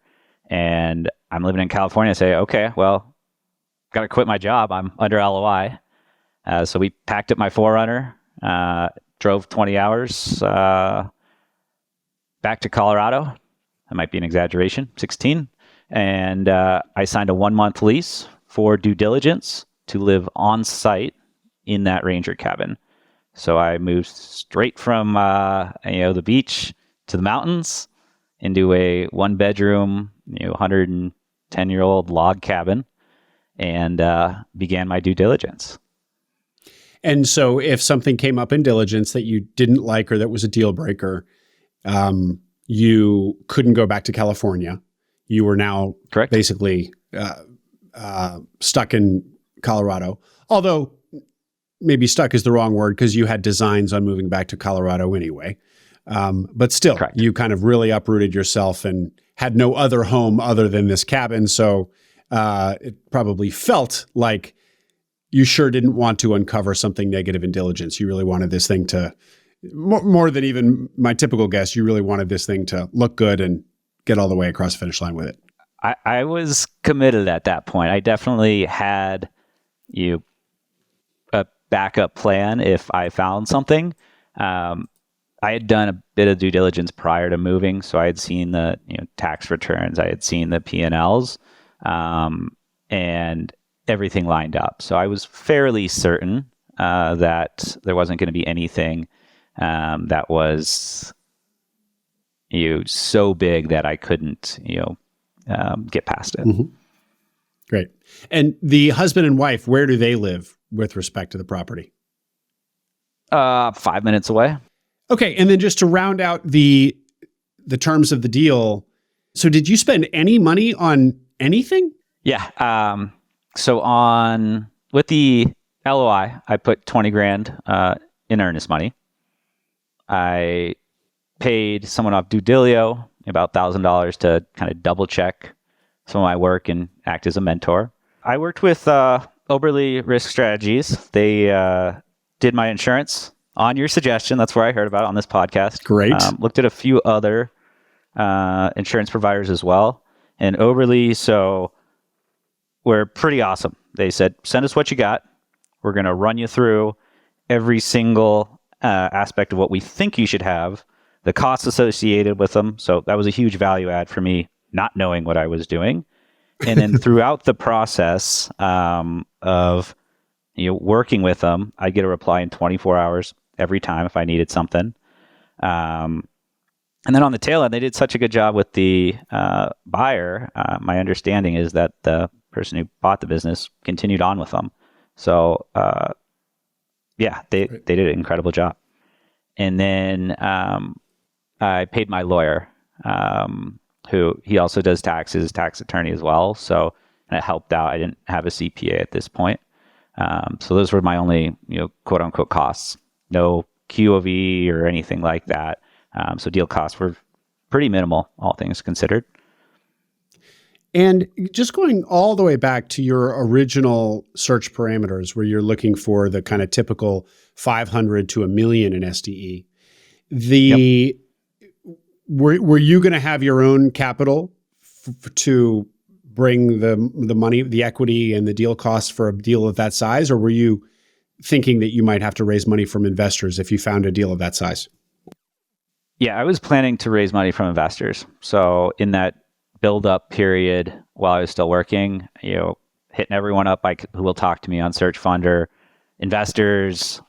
And I'm living in California. I say, okay, well, got to quit my job. I'm under LOI. So we packed up my 4Runner, drove 20 hours back to Colorado. That might be an exaggeration, 16. And I signed a 1-month lease for due diligence to live on site in that Ranger cabin. So I moved straight from the beach to the mountains into a 1-bedroom, 110-year-old log cabin, and began my due diligence. And so if something came up in diligence that you didn't like or that was a deal breaker, you couldn't go back to California. You were now Correct. Basically stuck in Colorado. Although maybe stuck is the wrong word because you had designs on moving back to Colorado anyway. But still, Correct. You kind of really uprooted yourself and had no other home other than this cabin. So it probably felt like you sure didn't want to uncover something negative in diligence. You really wanted this thing to, more than even my typical guest, you really wanted this thing to look good and get all the way across the finish line with it. I was committed at that point. I definitely had a backup plan if I found something. I had done a bit of due diligence prior to moving, so I had seen the tax returns, I had seen the P&Ls, and everything lined up. So I was fairly certain that there wasn't going to be anything that was so big that I couldn't get past it. Mm-hmm. Great. And the husband and wife, where do they live with respect to the property? 5 minutes away. Okay. And then just to round out the terms of the deal, so did you spend any money on anything? Yeah. So with the LOI, I put $20,000 in earnest money. I paid someone off due dilio about $1,000 to kind of double check some of my work and act as a mentor. I worked with Oberly Risk Strategies. They did my insurance on your suggestion. That's where I heard about it on this podcast. Great. Looked at a few other insurance providers as well. And Oberly, so we're pretty awesome. They said, send us what you got. We're going to run you through every single aspect of what we think you should have, the costs associated with them. So that was a huge value add for me, not knowing what I was doing. And then throughout the process of working with them, I get a reply in 24 hours every time if I needed something. And then on the tail end, they did such a good job with the buyer. My understanding is that the person who bought the business continued on with them. So they did an incredible job. And then I paid my lawyer, who he also does taxes, tax attorney as well. So and it helped out. I didn't have a CPA at this point. So those were my only, quote unquote costs. No QOV or anything like that. So deal costs were pretty minimal, all things considered. And just going all the way back to your original search parameters, where you're looking for the kind of typical 500 to $1 million in SDE, were you going to have your own capital to bring the money, the equity, and the deal costs for a deal of that size, or were you thinking that you might have to raise money from investors if you found a deal of that size? Yeah, I was planning to raise money from investors. So in that build-up period while I was still working, hitting everyone up who will talk to me on Search Funder, investors,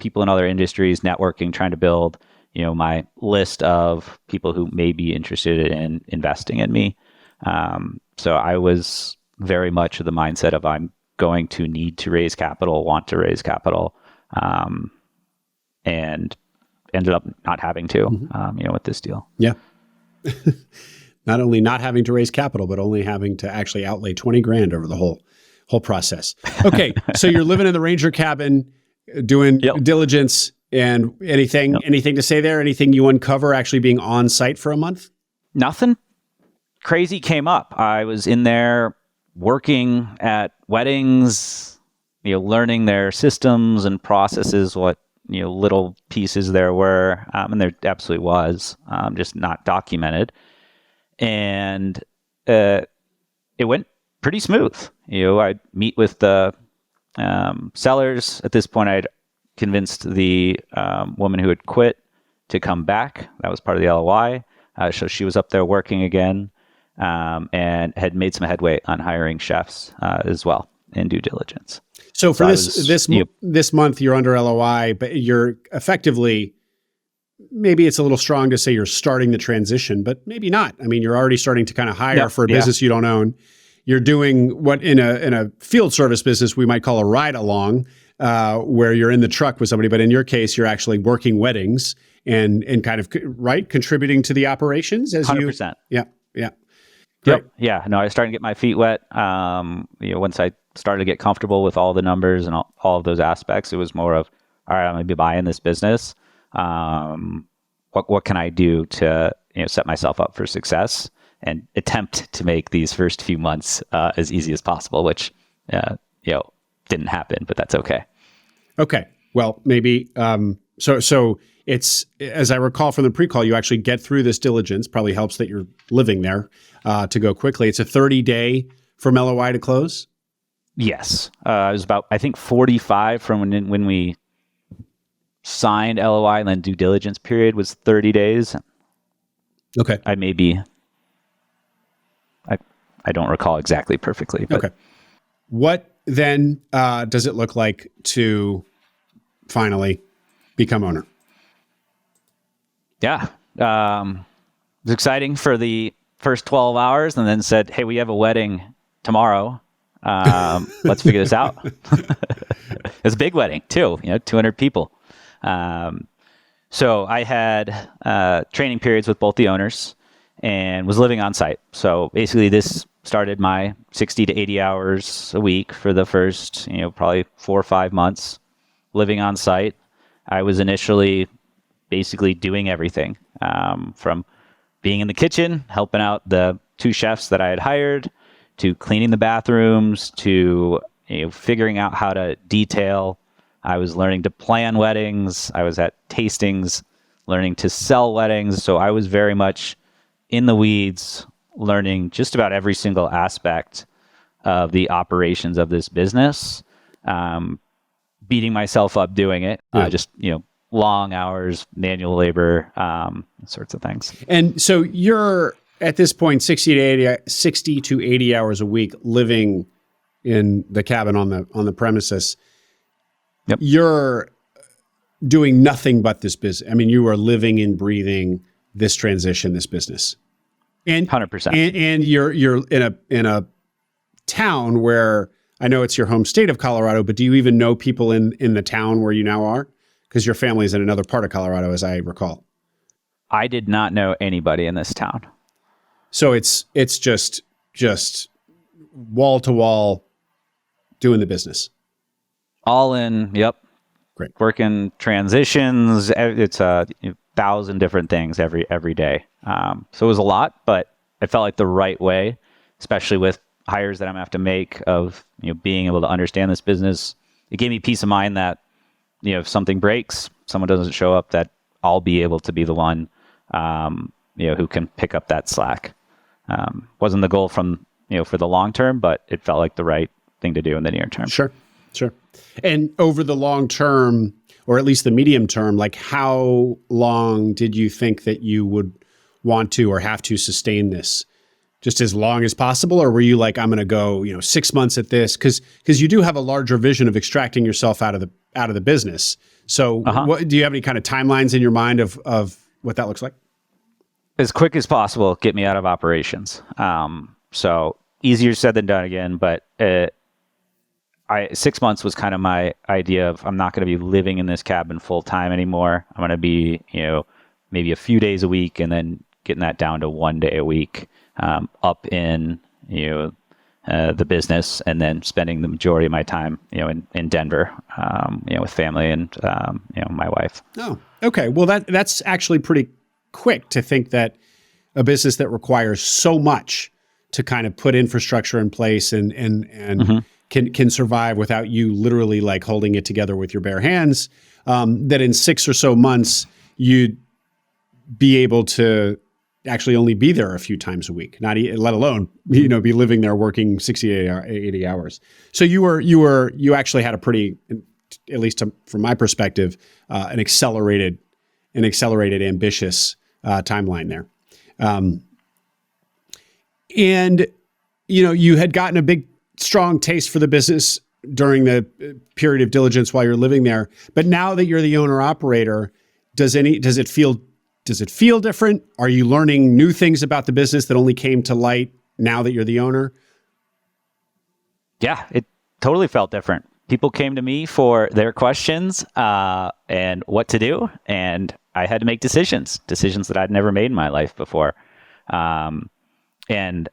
people in other industries, networking, trying to build, my list of people who may be interested in investing in me. So I was very much of the mindset of I'm going to need to raise capital, want to raise capital, and ended up not having to, with this deal. Yeah. Not only not having to raise capital, but only having to actually outlay 20 grand over the whole process. Okay. So you're living in the Ranger cabin, doing diligence, and anything to say there? Anything you uncover actually being on site for a month? Nothing crazy came up. I was in there working at weddings, learning their systems and processes, what little pieces there were, and there absolutely was, just not documented. And it went pretty smooth. I'd meet with the sellers. At this point, I'd convinced the woman who had quit to come back. That was part of the LOI. So she was up there working again, and had made some headway on hiring chefs as well in due diligence. So for this month, you're under LOI, but you're effectively, maybe it's a little strong to say you're starting the transition, but maybe not. I mean, you're already starting to kind of hire for a business you don't own. You're doing what in a field service business we might call a ride along, where you're in the truck with somebody, but in your case, you're actually working weddings and kind of contributing to the operations as 100%. Yeah. Great. Yep. Yeah. No, I was starting to get my feet wet. Once I started to get comfortable with all the numbers and all of those aspects, it was more of, all right, I'm going to be buying this business. What can I do to set myself up for success and attempt to make these first few months as easy as possible, which didn't happen, but that's okay. Okay. Well, maybe so it's, as I recall from the pre-call, you actually get through this diligence. Probably helps that you're living there to go quickly. It's a 30-day from LOI to close. Yes, it was about, I think, 45 from when we signed LOI, and then due diligence period was 30 days. Okay. I don't recall exactly perfectly. But. Okay. What then does it look like to finally become owner? Yeah. It was exciting for the first 12 hours, and then said, hey, we have a wedding tomorrow. Let's figure this out. It's a big wedding too, 200 people. So I had training periods with both the owners and was living on site. So basically this started my 60 to 80 hours a week for the first, probably 4 or 5 months living on site. I was initially basically doing everything, from being in the kitchen, helping out the 2 chefs that I had hired, to cleaning the bathrooms, to figuring out how to detail. I was learning to plan weddings. I was at tastings, learning to sell weddings. So I was very much in the weeds, learning just about every single aspect of the operations of this business, beating myself up doing it, just, long hours, manual labor, sorts of things. And so you're at this point 60 to 80 hours a week living in the cabin on the premises. Yep. You're doing nothing but this business. I mean, you are living and breathing this transition, this business. And 100%. And you're in a town where I know it's your home state of Colorado, but do you even know people in the town where you now are? Because your family is in another part of Colorado, as I recall. I did not know anybody in this town. So it's just wall to wall doing the business. All in, yep. Great. Working transitions. It's 1,000 different things every day. So it was a lot, but it felt like the right way, especially with hires that I'm gonna have to make of being able to understand this business. It gave me peace of mind that if something breaks, someone doesn't show up, that I'll be able to be the one who can pick up that slack. Wasn't the goal from for the long term, but it felt like the right thing to do in the near term. Sure. And over the long term, or at least the medium term, like how long did you think that you would want to or have to sustain this? Just as long as possible? Or were you like, I'm going to go, 6 months at this? Because you do have a larger vision of extracting yourself out of the business. So what, do you have any kind of timelines in your mind of what that looks like? As quick as possible, get me out of operations. So easier said than done again, but 6 months was kind of my idea of I'm not going to be living in this cabin full time anymore. I'm going to be, maybe a few days a week and then getting that down to 1 day a week, up in, the business, and then spending the majority of my time, in Denver, with family and, my wife. Oh, okay. Well, that's actually pretty quick to think that a business that requires so much to kind of put infrastructure in place and can survive without you literally like holding it together with your bare hands, that in 6 or so months, you'd be able to actually only be there a few times a week, let alone, be living there working 60, 80 hours. So you actually had a pretty, at least from my perspective, an accelerated, ambitious timeline there. And, you had gotten a big, strong taste for the business during the period of diligence while you're living there. But now that you're the owner operator, does it feel different? Are you learning new things about the business that only came to light now that you're the owner? Yeah, it totally felt different. People came to me for their questions and what to do, and I had to make decisions that I'd never made in my life before. And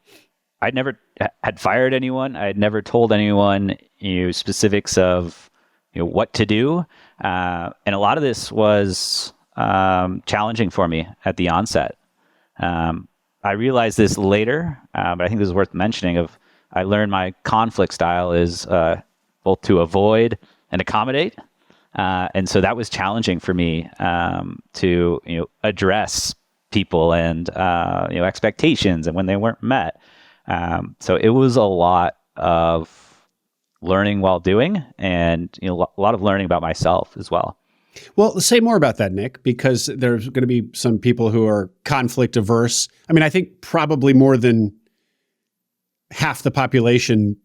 I'd never had fired anyone. I had never told anyone specifics of what to do, and a lot of this was challenging for me at the onset. I realized this later, but I think this is worth mentioning. I learned my conflict style is both to avoid and accommodate, and so that was challenging for me to address people and expectations and when they weren't met. So it was a lot of learning while doing, and a lot of learning about myself as well. Well, say more about that, Nick, because there's going to be some people who are conflict averse. I mean, I think probably more than half the population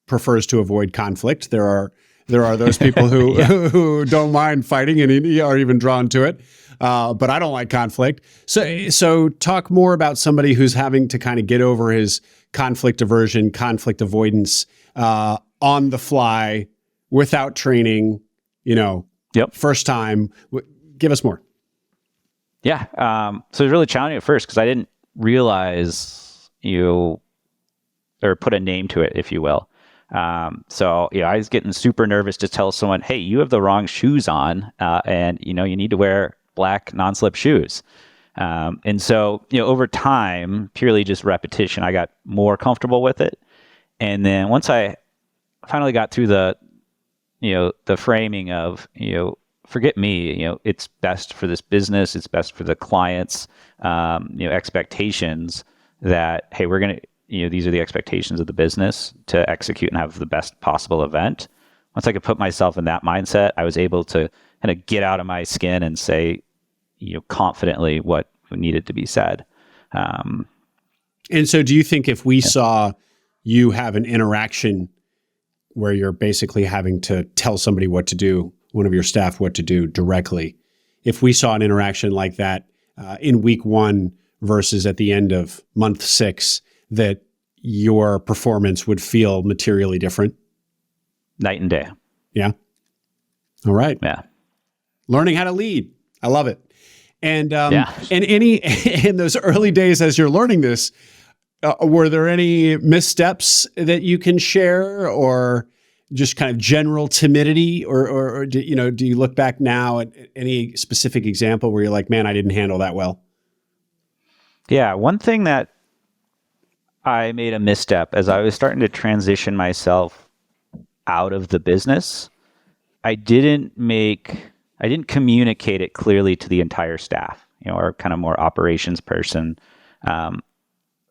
prefers to avoid conflict. There are those people who who don't mind fighting and are even drawn to it. But I don't like conflict. So talk more about somebody who's having to kind of get over his conflict aversion, conflict avoidance on the fly without training, first time. Give us more. Yeah. So it was really challenging at first because I didn't realize or put a name to it, if you will. So I was getting super nervous to tell someone, hey, you have the wrong shoes on, and you need to wear black non-slip shoes. And so, over time, purely just repetition, I got more comfortable with it. And then once I finally got through the framing of, forget me, it's best for this business, it's best for the clients, expectations that, hey, we're going to, these are the expectations of the business to execute and have the best possible event. Once I could put myself in that mindset, I was able to kind of get out of my skin and say, confidently what needed to be said. And so do you think if we saw you have an interaction where you're basically having to tell somebody what to do, one of your staff what to do directly, if we saw an interaction like that in week 1 versus at the end of month 6, that your performance would feel materially different? Night and day. Yeah. All right. Yeah. Learning how to lead. I love it. And Yeah. and in those early days as you're learning this, were there any missteps that you can share, or just kind of general timidity, or do you look back now at any specific example where you're like, man, I didn't handle that well? Yeah. One thing that I made a misstep as I was starting to transition myself out of the business, I didn't communicate it clearly to the entire staff. Our kind of more operations person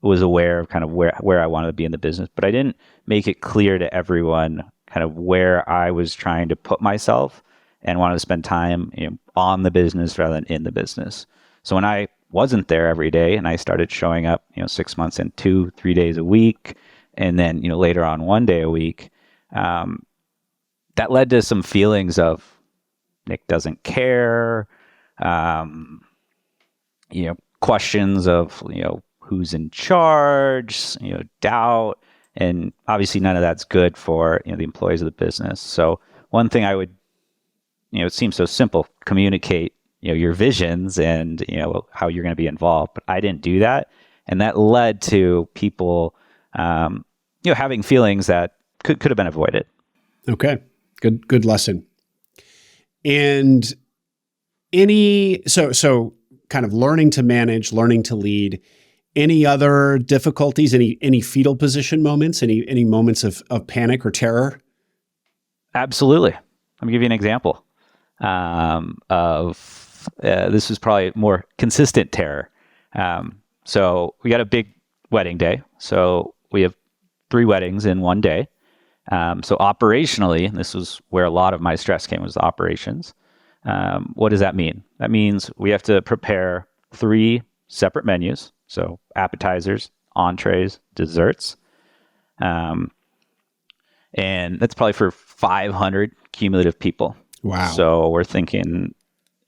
was aware of kind of where I wanted to be in the business, but I didn't make it clear to everyone kind of where I was trying to put myself and wanted to spend time on the business rather than in the business. So when I wasn't there every day and I started showing up, 6 months in 2-3 days a week, and then later on 1 day a week, that led to some feelings of Nick doesn't care, questions of who's in charge, doubt, and obviously none of that's good for the employees of the business. So one thing I would, it seems so simple, communicate your visions and how you're going to be involved, but I didn't do that, and that led to people having feelings that could have been avoided. Okay, good lesson. And so kind of learning to manage, learning to lead. Any other difficulties? Any fetal position moments? Any moments of panic or terror? Absolutely. Let me give you an example of this was probably more consistent terror. So we got a big wedding day. So we have 3 weddings in 1 day. So operationally, and this was where a lot of my stress came, was the operations. What does that mean? That means we have to prepare 3 separate menus. So appetizers, entrees, desserts. And that's probably for 500 cumulative people. Wow. So we're thinking,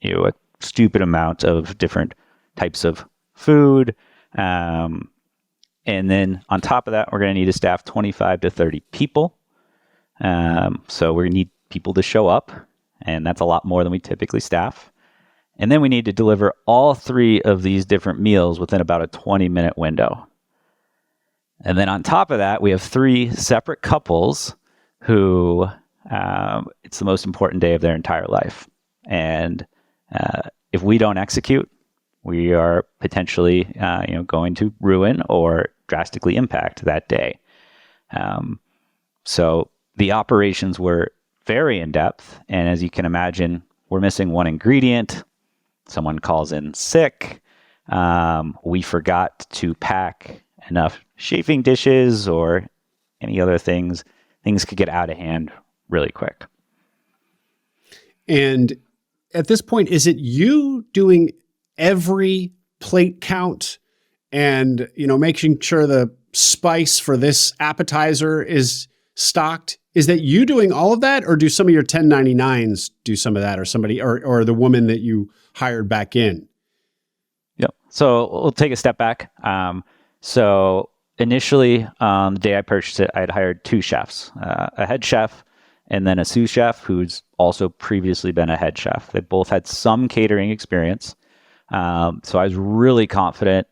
a stupid amount of different types of food. And then on top of that, we're going to need to staff 25 to 30 people. So we need people to show up, and that's a lot more than we typically staff. And then we need to deliver all 3 of these different meals within about a 20-minute window. And then on top of that, we have 3 separate couples who it's the most important day of their entire life. And if we don't execute, we are potentially going to ruin or drastically impact that day. So the operations were very in-depth. And as you can imagine, we're missing one ingredient. Someone calls in sick. We forgot to pack enough chafing dishes or any other things. Things could get out of hand really quick. And at this point, is it you doing every plate count and, making sure the spice for this appetizer is stocked? Is that you doing all of that, or do some of your 1099s do some of that, or somebody, or the woman that you hired back in? Yep. So we'll take a step back. So initially, the day I purchased it, I had hired 2 chefs, a head chef and then a sous chef who's also previously been a head chef. They both had some catering experience. So I was really confident,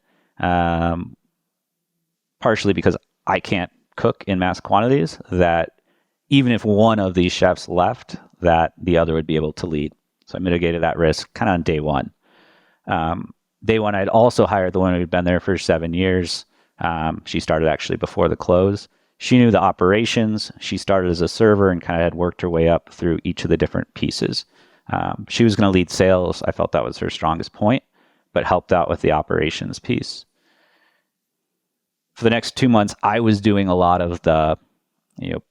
partially because I can't cook in mass quantities, that even if one of these chefs left, that the other would be able to lead. So I mitigated that risk kind of on day one. Day one, I'd also hired the one who'd been there for 7 years. She started actually before the close. She knew the operations. She started as a server and kind of had worked her way up through each of the different pieces. She was going to lead sales. I felt that was her strongest point, but helped out with the operations piece. For the next 2 months, I was doing a lot of the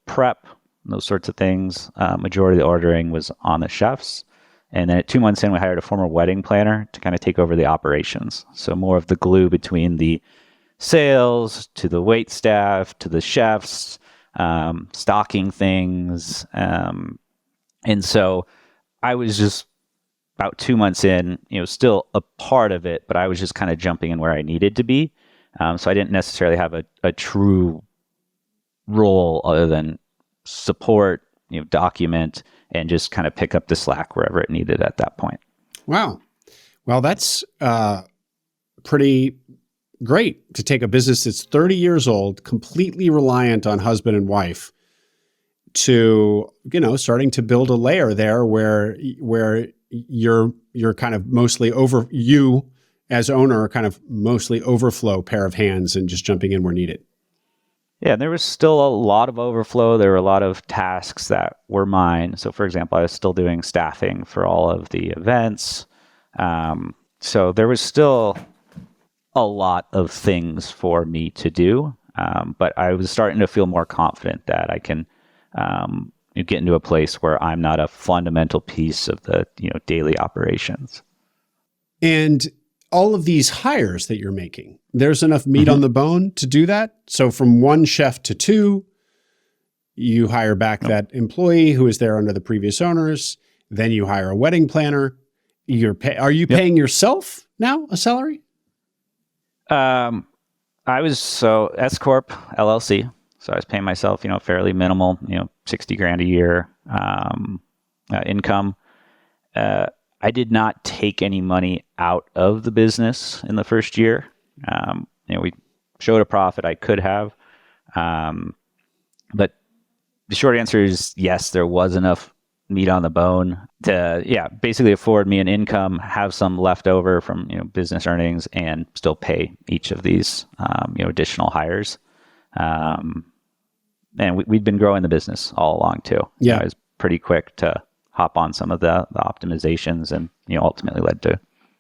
prep, those sorts of things. Majority of the ordering was on the chefs. And then at 2 months in, we hired a former wedding planner to kind of take over the operations. So more of the glue between the sales to the wait staff to the chefs, stocking things. And so I was just about 2 months in, still a part of it, but I was just kind of jumping in where I needed to be. So I didn't necessarily have a true role other than support, document, and just kind of pick up the slack wherever it needed at that point. Wow. Well, that's pretty great to take a business that's 30 years old, completely reliant on husband and wife, to, starting to build a layer there where you're kind of mostly you as owner are kind of mostly overflow pair of hands and just jumping in where needed. Yeah, there was still a lot of overflow. There were a lot of tasks that were mine. So, for example, I was still doing staffing for all of the events. So there was still a lot of things for me to do. But I was starting to feel more confident that I can get into a place where I'm not a fundamental piece of the daily operations. And all of these hires that you're making, there's enough meat on the bone to do that. So from one chef to two, you hire back that employee who was there under the previous owners. Then you hire a wedding planner. Are you paying yourself now a salary? I was S Corp LLC. So I was paying myself, fairly minimal, $60,000 a year income. I did not take any money out of the business in the first year. We showed a profit. I could have, but the short answer is yes. There was enough meat on the bone to, basically afford me an income, have some left over from business earnings, and still pay each of these additional hires. And we'd been growing the business all along too. Yeah, I was pretty quick to hop on some of the optimizations, and ultimately led to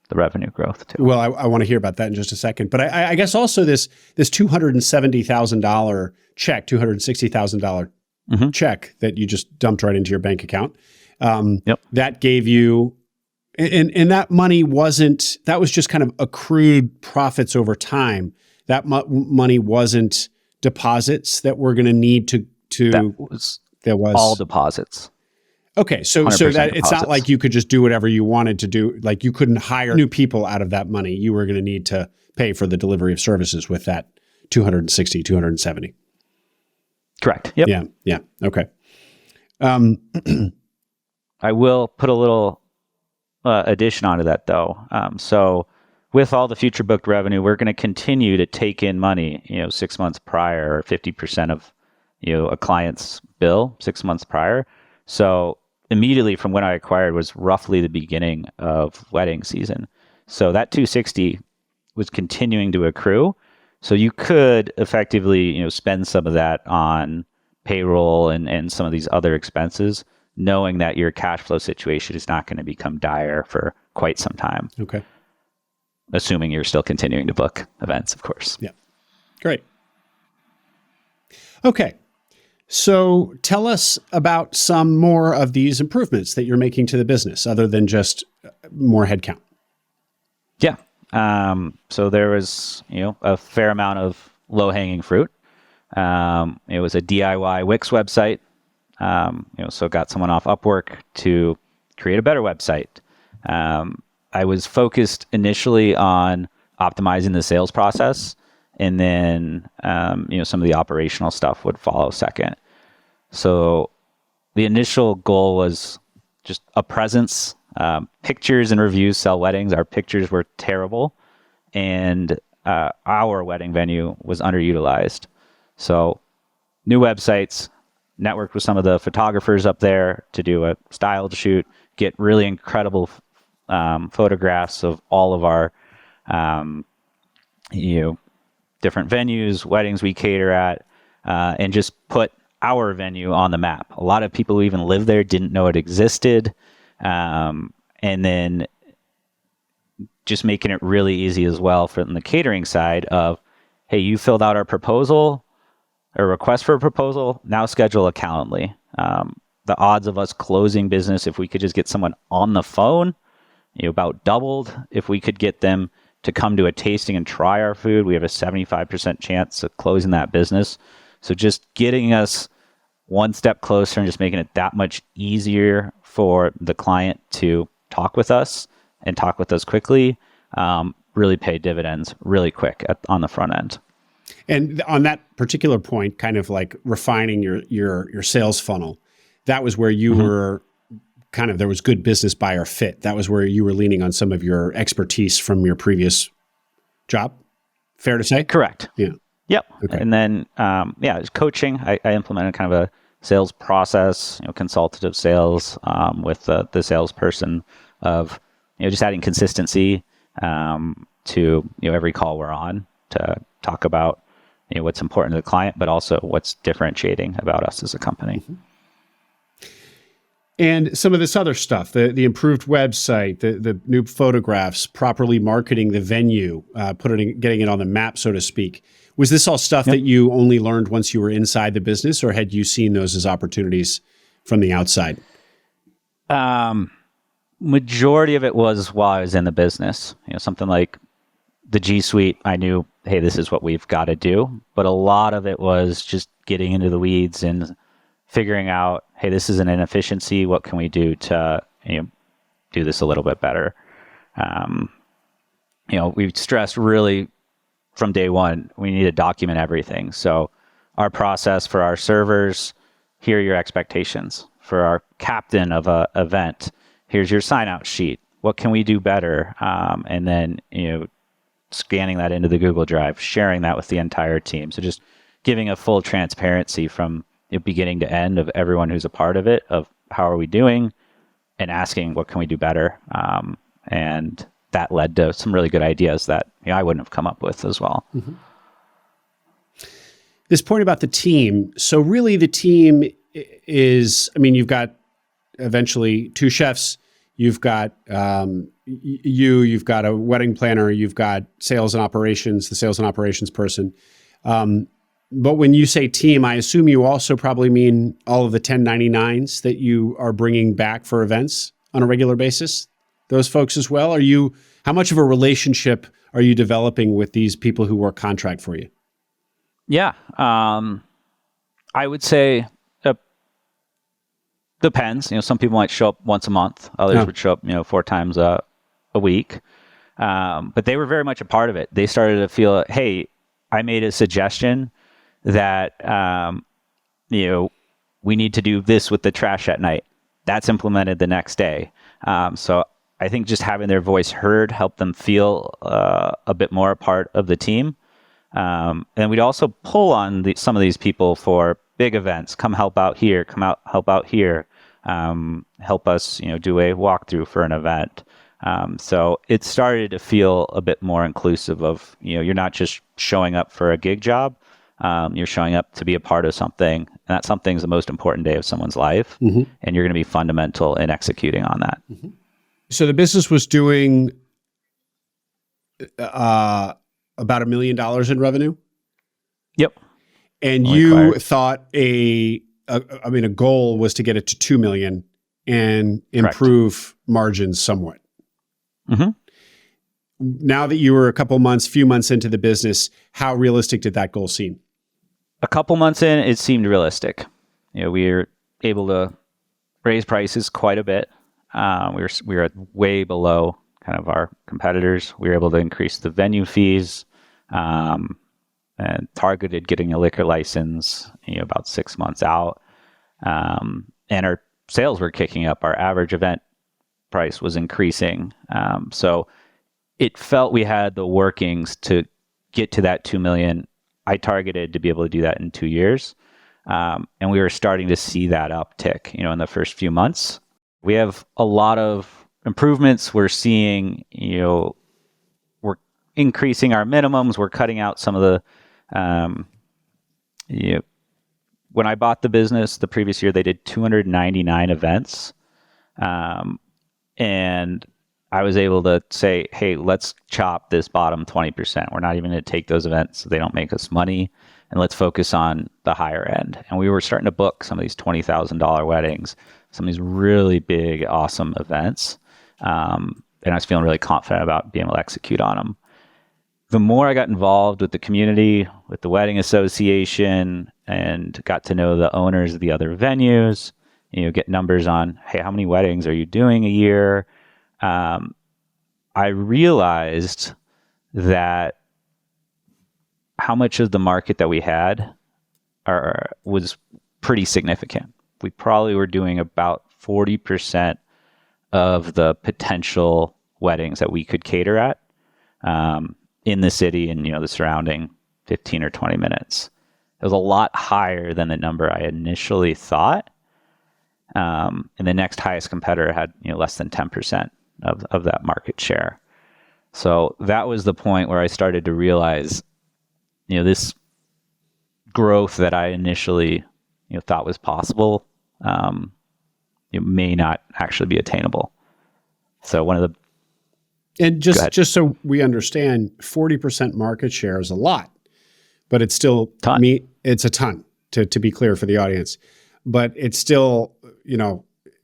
the revenue growth too. Well, I want to hear about that in just a second, but I guess also this $270,000 check, $260,000 check that you just dumped right into your bank account, that gave you, and that money that was just kind of accrued profits over time. That money wasn't deposits that we're going to need to. That was all deposits. Okay, so that deposits. It's not like you could just do whatever you wanted to do. Like you couldn't hire new people out of that money. You were going to need to pay for the delivery of services with that 260, 270. Correct. Yep. Yeah. Okay. I will put a little addition onto that though. So with all the future booked revenue, we're going to continue to take in money, 6 months prior, or 50% of, a client's bill 6 months prior. So immediately from when I acquired was roughly the beginning of wedding season. So that 260 was continuing to accrue. So you could effectively, spend some of that on payroll and some of these other expenses, knowing that your cash flow situation is not going to become dire for quite some time. Okay. Assuming you're still continuing to book events, of course. Yeah. Great. Okay. So tell us about some more of these improvements that you're making to the business, other than just more headcount. Yeah. So there was, a fair amount of low-hanging fruit. It was a DIY Wix website. So got someone off Upwork to create a better website. I was focused initially on optimizing the sales process, and then, some of the operational stuff would follow second. So the initial goal was just a presence. Pictures and reviews sell weddings. Our pictures were terrible, and our wedding venue was underutilized. So new websites, networked with some of the photographers up there to do a styled shoot, get really incredible photographs of all of our different venues, weddings we cater at, and just put our venue on the map. A lot of people who even live there didn't know it existed. And then just making it really easy as well from the catering side of, hey, you filled out our proposal or request for a proposal, now schedule a Calendly. The odds of us closing business, if we could just get someone on the phone, about doubled if we could get them to come to a tasting and try our food, we have a 75% chance of closing that business. So just getting us one step closer and just making it that much easier for the client to talk with us and talk with us quickly, really pay dividends really quick on the front end. And on that particular point, kind of like refining your sales funnel, that was where you were kind of, there was good business buyer fit. That was where you were leaning on some of your expertise from your previous job. Fair to say? Correct. Yeah. Yep. Okay. And then, it's coaching. I implemented kind of a sales process, consultative sales with the salesperson of, just adding consistency to, every call we're on to talk about, what's important to the client, but also what's differentiating about us as a company. And some of this other stuff, the improved website, the new photographs, properly marketing the venue, getting it on the map, so to speak. Was this all stuff that you only learned once you were inside the business, or had you seen those as opportunities from the outside? Majority of it was while I was in the business. Something like the G Suite, I knew, hey, this is what we've got to do. But a lot of it was just getting into the weeds and figuring out, hey, this is an inefficiency. What can we do to do this a little bit better? We've stressed really from day one, we need to document everything. So our process for our servers, here are your expectations. For our captain of a event, here's your sign out sheet. What can we do better? And then, scanning that into the Google Drive, sharing that with the entire team. So just giving a full transparency from beginning to end of everyone who's a part of it, of how are we doing, and asking what can we do better. And that led to some really good ideas that I wouldn't have come up with as well. Mm-hmm. This point about the team. So really the team is, you've got eventually two chefs, you've got you've got a wedding planner, you've got sales and operations, the sales and operations person. But when you say team, I assume you also probably mean all of the 1099s that you are bringing back for events on a regular basis. Those folks as well. How much of a relationship are you developing with these people who work contract for you? Yeah. I would say depends. Some people might show up once a month. Others would show up, 4 times a week. But they were very much a part of it. They started to feel, hey, I made a suggestion that, we need to do this with the trash at night. That's implemented the next day. So I think just having their voice heard helped them feel a bit more a part of the team. And we'd also pull on some of these people for big events. Come help out here. Help out here. Help us, do a walkthrough for an event. So it started to feel a bit more inclusive of, you're not just showing up for a gig job. You're showing up to be a part of something. And that something's the most important day of someone's life. Mm-hmm. And you're going to be fundamental in executing on that. Mm-hmm. So the business was doing about $1 million in revenue? Yep. And you thought a goal was to get it to 2 million and improve margins somewhat. Mm-hmm. Now that you were few months into the business, how realistic did that goal seem? A couple months in, it seemed realistic. We were able to raise prices quite a bit. We were way below kind of our competitors. We were able to increase the venue fees, and targeted getting a liquor license, about 6 months out. And our sales were kicking up. Our average event price was increasing. So it felt we had the workings to get to that 2 million. I targeted to be able to do that in 2 years. And we were starting to see that uptick, in the first few months. We have a lot of improvements. We're seeing, we're increasing our minimums. We're cutting out some of the, when I bought the business the previous year, they did 299 events. And I was able to say, hey, let's chop this bottom 20%. We're not even going to take those events so they don't make us money. And let's focus on the higher end. And we were starting to book some of these $20,000 weddings, some of these really big, awesome events. And I was feeling really confident about being able to execute on them. the more I got involved with the community, with the wedding association, and got to know the owners of the other venues, get numbers on, hey, how many weddings are you doing a year? I realized that how much of the market that we had was pretty significant. We probably were doing about 40% of the potential weddings that we could cater at in the city and the surrounding 15 or 20 minutes. It was a lot higher than the number I initially thought. And the next highest competitor had less than 10% of that market share. So that was the point where I started to realize, this growth that I initially thought was possible, it may not actually be attainable. So one of the And just so we understand, 40% market share is a lot, but it's still it's a ton to be clear for the audience. But it still,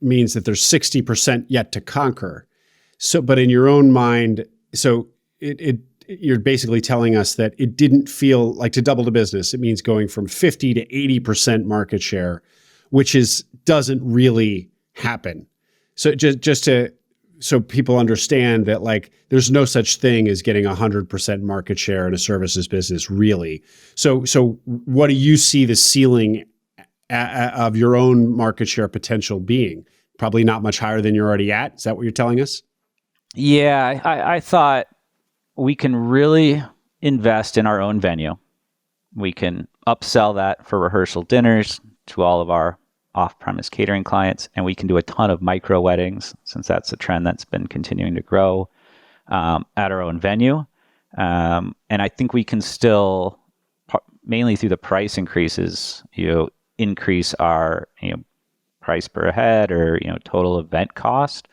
means that there's 60% yet to conquer. So, but in your own mind, so you're basically telling us that it didn't feel like, to double the business, it means going from 50 to 80% market share, which doesn't really happen. So so people understand that, like, there's no such thing as getting 100% market share in a services business, really. So what do you see the ceiling of your own market share potential being? Probably not much higher than you're already at. Is that what you're telling us? Yeah, I thought we can really invest in our own venue. We can upsell that for rehearsal dinners to all of our off-premise catering clients, and we can do a ton of micro weddings, since that's a trend that's been continuing to grow at our own venue. And I think we can still, mainly through the price increases, increase our price per head or total event cost.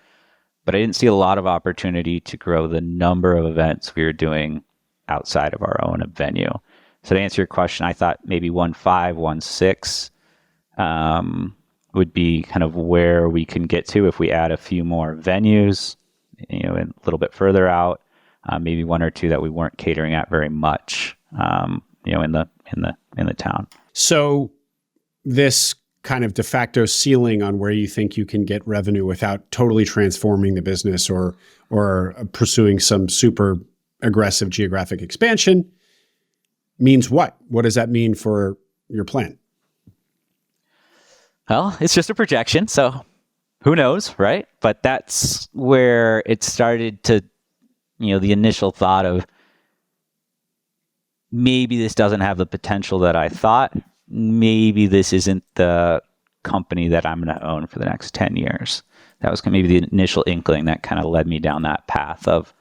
But I didn't see a lot of opportunity to grow the number of events we were doing outside of our own venue. So to answer your question, I thought maybe 1.5, 1.6 would be kind of where we can get to if we add a few more venues, a little bit further out, maybe one or two that we weren't catering at very much, in the town. So this kind of de facto ceiling on where you think you can get revenue without totally transforming the business or pursuing some super aggressive geographic expansion means what? What does that mean for your plan? Well, it's just a projection, so who knows, right? But that's where it started to, the initial thought of maybe this doesn't have the potential that I thought. Maybe this isn't the company that I'm going to own for the next 10 years. That was maybe the initial inkling that kind of led me down that path of,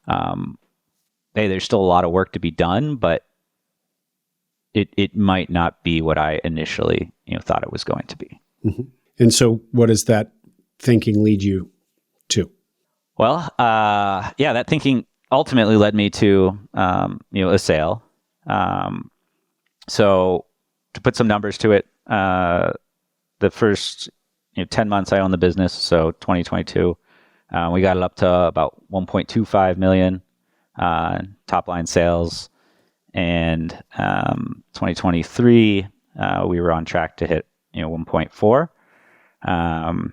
hey, there's still a lot of work to be done, but it might not be what I initially thought it was going to be. Mm-hmm. And so what does that thinking lead you to? Well, that thinking ultimately led me to, a sale. So to put some numbers to it, the first 10 months I owned the business, so 2022, we got it up to about 1.25 million top line sales. And 2023, we were on track to hit 1.4.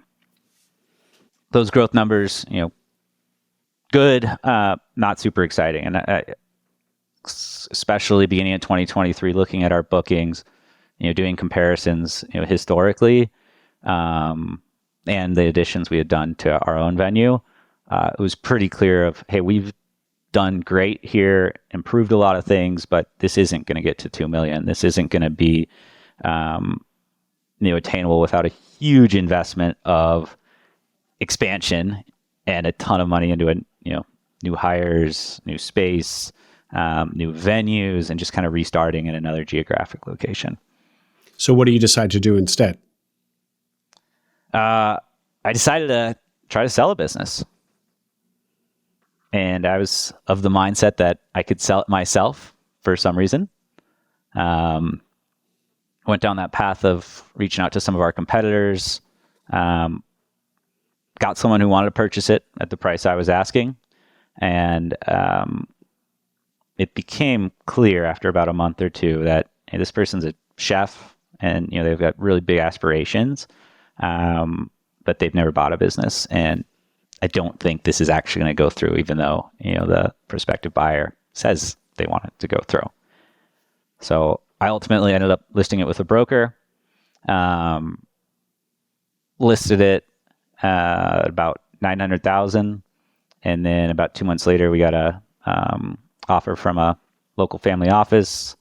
Those growth numbers, good, not super exciting. And especially beginning of 2023, looking at our bookings, doing comparisons, historically, and the additions we had done to our own venue, it was pretty clear of, hey, we've done great here, improved a lot of things, but this isn't going to get to 2 million. This isn't going to be, attainable without a huge investment of expansion and a ton of money into new hires, new space, new venues, and just kind of restarting in another geographic location. So what do you decide to do instead? I decided to try to sell a business. And I was of the mindset that I could sell it myself for some reason. Went down that path of reaching out to some of our competitors, got someone who wanted to purchase it at the price I was asking. And it became clear after about a month or two that hey, this person's a chef and they've got really big aspirations, but they've never bought a business. And I don't think this is actually going to go through, even though the prospective buyer says they want it to go through. So I ultimately ended up listing it with a broker, listed it about $900,000, and then about 2 months later, we got a offer from a local family office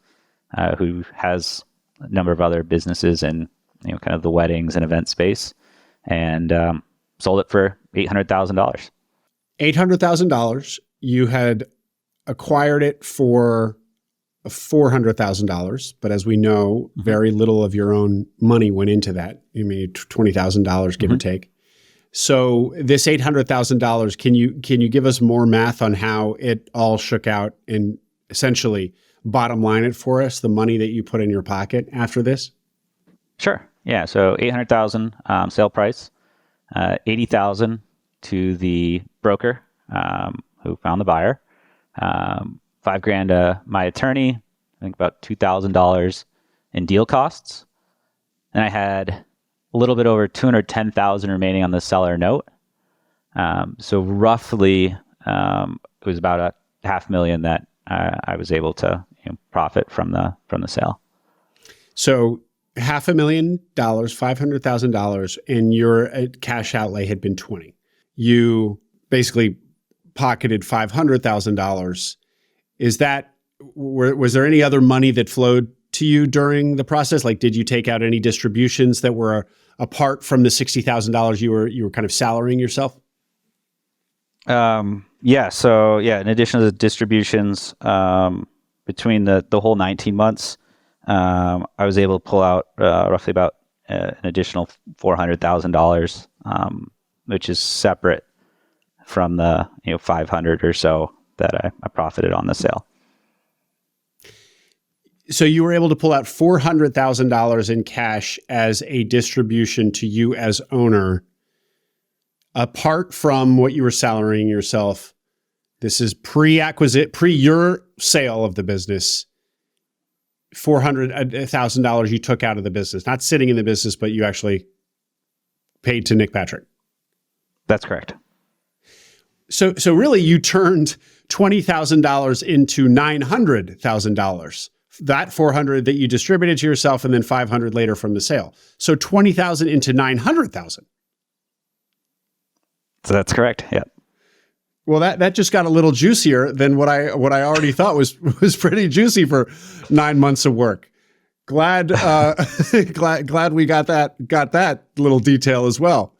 who has a number of other businesses in kind of the weddings and event space, and sold it for $800,000. $800,000. You had acquired it for $400,000, but as we know, very little of your own money went into that. I mean, $20,000, give or take. So this $800,000, can you give us more math on how it all shook out and essentially bottom line it for us, the money that you put in your pocket after this? Sure. Yeah. So $800,000 sale price, $80,000 to the broker who found the buyer, $5,000 to my attorney, I think about $2,000 in deal costs, and I had a little bit over $210,000 remaining on the seller note. So roughly, it was about a $500,000 that I was able to profit from the sale. So $500,000, $500,000, and your cash outlay had been 20. You basically pocketed $500,000. Was there any other money that flowed to you during the process? Like, did you take out any distributions that were apart from the $60,000 you were kind of salarying yourself? Yeah. So in addition to the distributions, between the whole 19 months, I was able to pull out roughly about an additional $400,000, which is separate from the 500 or so that I profited on the sale. So you were able to pull out $400,000 in cash as a distribution to you as owner, apart from what you were salarying yourself. This is pre your sale of the business. $400,000 you took out of the business, not sitting in the business, but you actually paid to Nick Patrick. That's correct. So really, you turned $20,000 into $900,000. That $400,000 that you distributed to yourself, and then $500,000 later from the sale. So $20,000 into $900,000. So that's correct. Yeah. Well, that just got a little juicier than what I already thought was pretty juicy for 9 months of work. Glad we got that little detail as well.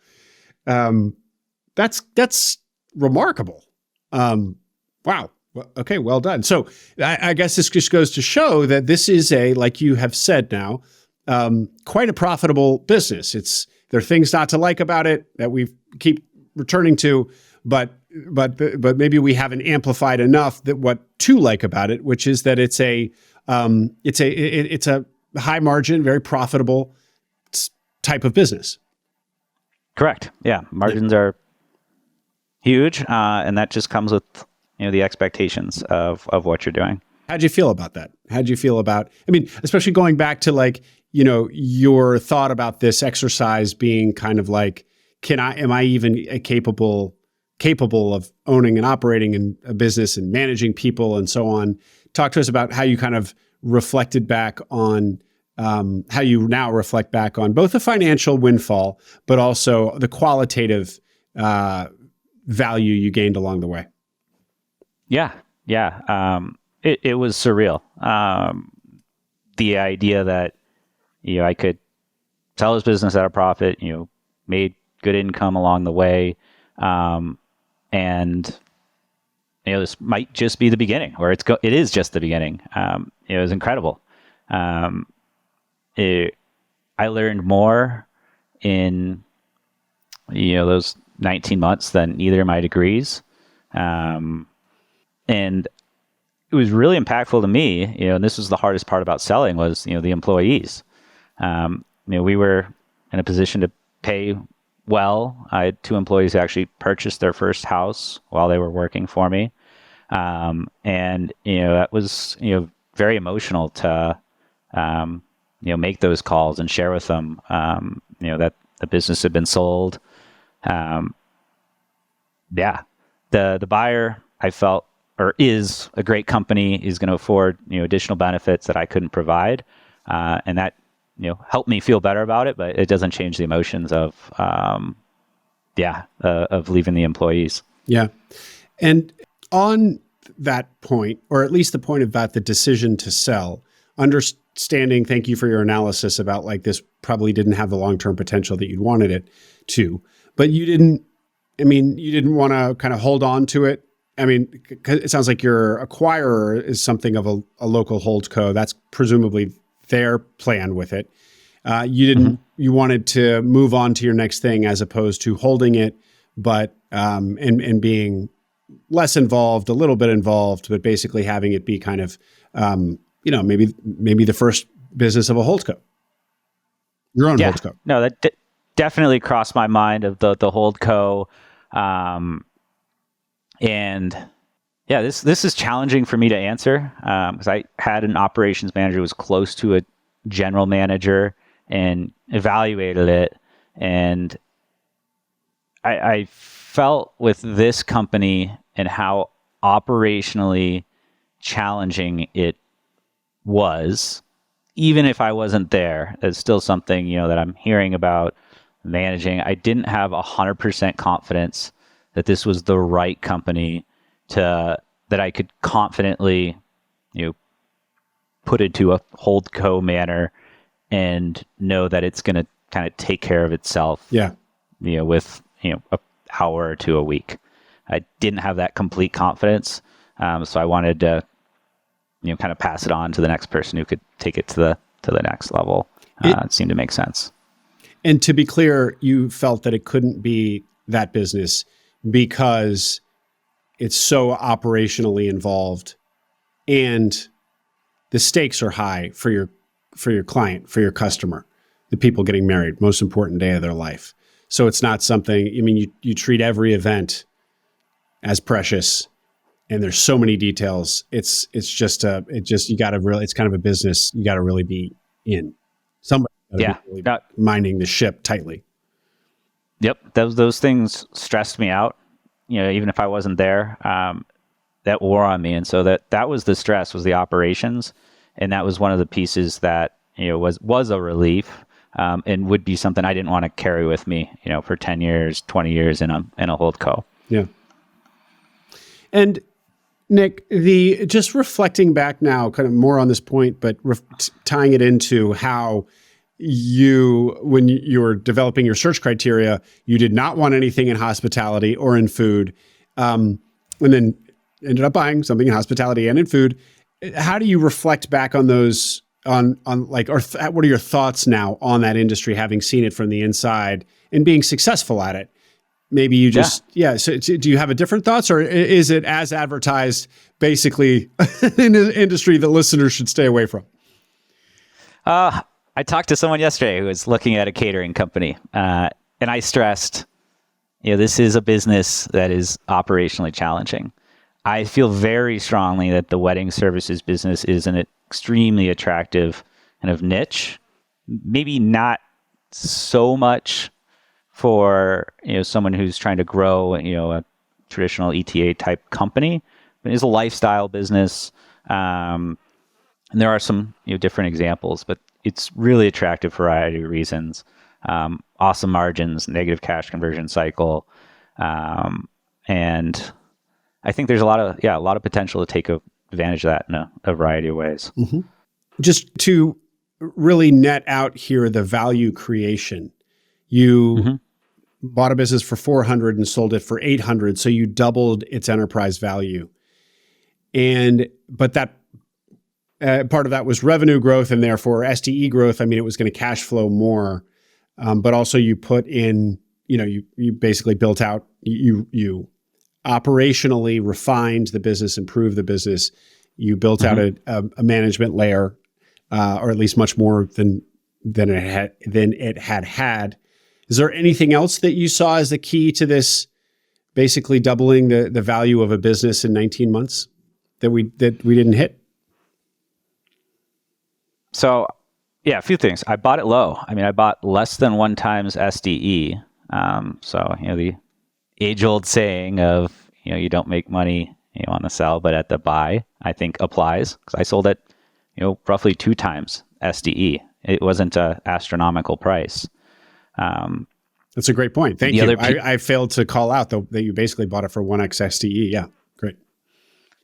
That's remarkable. Wow. Okay, well done. So I guess this just goes to show that this is like you have said now, quite a profitable business. There are things not to like about it that we keep returning to, but maybe we haven't amplified enough that what to like about it, which is that it's a high margin, very profitable type of business. Correct. Yeah, margins are huge, and that just comes with the expectations of what you're doing. How'd you feel about that? How'd you feel about, especially going back to your thought about this exercise being kind of like, am I even capable of owning and operating a business and managing people and so on? Talk to us about how you kind of reflected back on, how you now reflect back on both the financial windfall, but also the qualitative value you gained along the way. Yeah. It was surreal. The idea that, I could sell his business at a profit, made good income along the way. And, this might just be the beginning, or it is just the beginning. It was incredible. I learned more in, those 19 months than either of my degrees. And it was really impactful to me, and this was the hardest part about selling was, the employees. We were in a position to pay well. I had 2 employees who actually purchased their first house while they were working for me. And that was very emotional to make those calls and share with them that the business had been sold. Yeah, the buyer, I felt, or is a great company, is going to afford additional benefits that I couldn't provide, and that helped me feel better about it. But it doesn't change the emotions of leaving the employees. Yeah. And on that point, or at least the point about the decision to sell, understanding, thank you for your analysis about like this probably didn't have the long-term potential that you'd wanted it to, but you didn't want to kind of hold on to it. I mean, it sounds like your acquirer is something of a local holdco. That's presumably their plan with it. You wanted to move on to your next thing as opposed to holding it, but and being less involved, a little bit involved, but basically having it be kind of maybe the first business of a holdco, your own holdco. No, that definitely crossed my mind of the holdco, and yeah, this is challenging for me to answer because I had an operations manager who was close to a general manager and evaluated it, and I felt with this company and how operationally challenging it was, even if I wasn't there, it's still something that I'm hearing about managing. I didn't have 100% confidence that this was the right company that I could confidently put into a holdco manner and know that it's going to kind of take care of itself. Yeah. With an hour or two a week. I didn't have that complete confidence, so I wanted to kind of pass it on to the next person who could take it to the next level. It seemed to make sense. And to be clear, you felt that it couldn't be that business because it's so operationally involved and the stakes are high for your client, for your customer, the people getting married, most important day of their life. So it's not something, you treat every event as precious and there's so many details. It's you got to really, it's kind of a business you got to really be in. Somebody really minding the ship tightly. Yep. Those things stressed me out, even if I wasn't there, that wore on me. And so that was the stress, was the operations. And that was one of the pieces that, was a relief. And would be something I didn't want to carry with me, for 10 years, 20 years in a holdco. Yeah. And Nick, just reflecting back now, kind of more on this point, but tying it into how when you were developing your search criteria, you did not want anything in hospitality or in food, and then ended up buying something in hospitality and in food. How do you reflect back on those? What are your thoughts now on that industry, having seen it from the inside and being successful at it? Maybe you just, So do you have different thoughts, or is it as advertised, basically in an industry that listeners should stay away from? I talked to someone yesterday who was looking at a catering company, and I stressed, this is a business that is operationally challenging. I feel very strongly that the wedding services business is an extremely attractive kind of niche. Maybe not so much for someone who's trying to grow a traditional ETA type company, but it's a lifestyle business. And there are some different examples, but it's really attractive for a variety of reasons. Awesome margins, negative cash conversion cycle, and I think there's a lot of potential to take advantage of that in a variety of ways. Mm-hmm. Just to really net out here the value creation, you bought a business for 400 and sold it for 800, so you doubled its enterprise value. But that part of that was revenue growth and therefore SDE growth. It was going to cash flow more, but also you put in, you basically built out, you operationally refined the business, improved the business. You built out a management layer, or at least much more than it had. Is there anything else that you saw as the key to this basically doubling the value of a business in 19 months that we didn't hit? So, yeah, a few things. I bought it low. I mean, I bought less than 1x SDE. So, the age-old saying of, you don't make money, on the sell, but at the buy, I think applies, because I sold at, roughly 2x SDE. It wasn't an astronomical price. That's a great point. Thank you. I failed to call out that you basically bought it for 1x SDE. Yeah, great.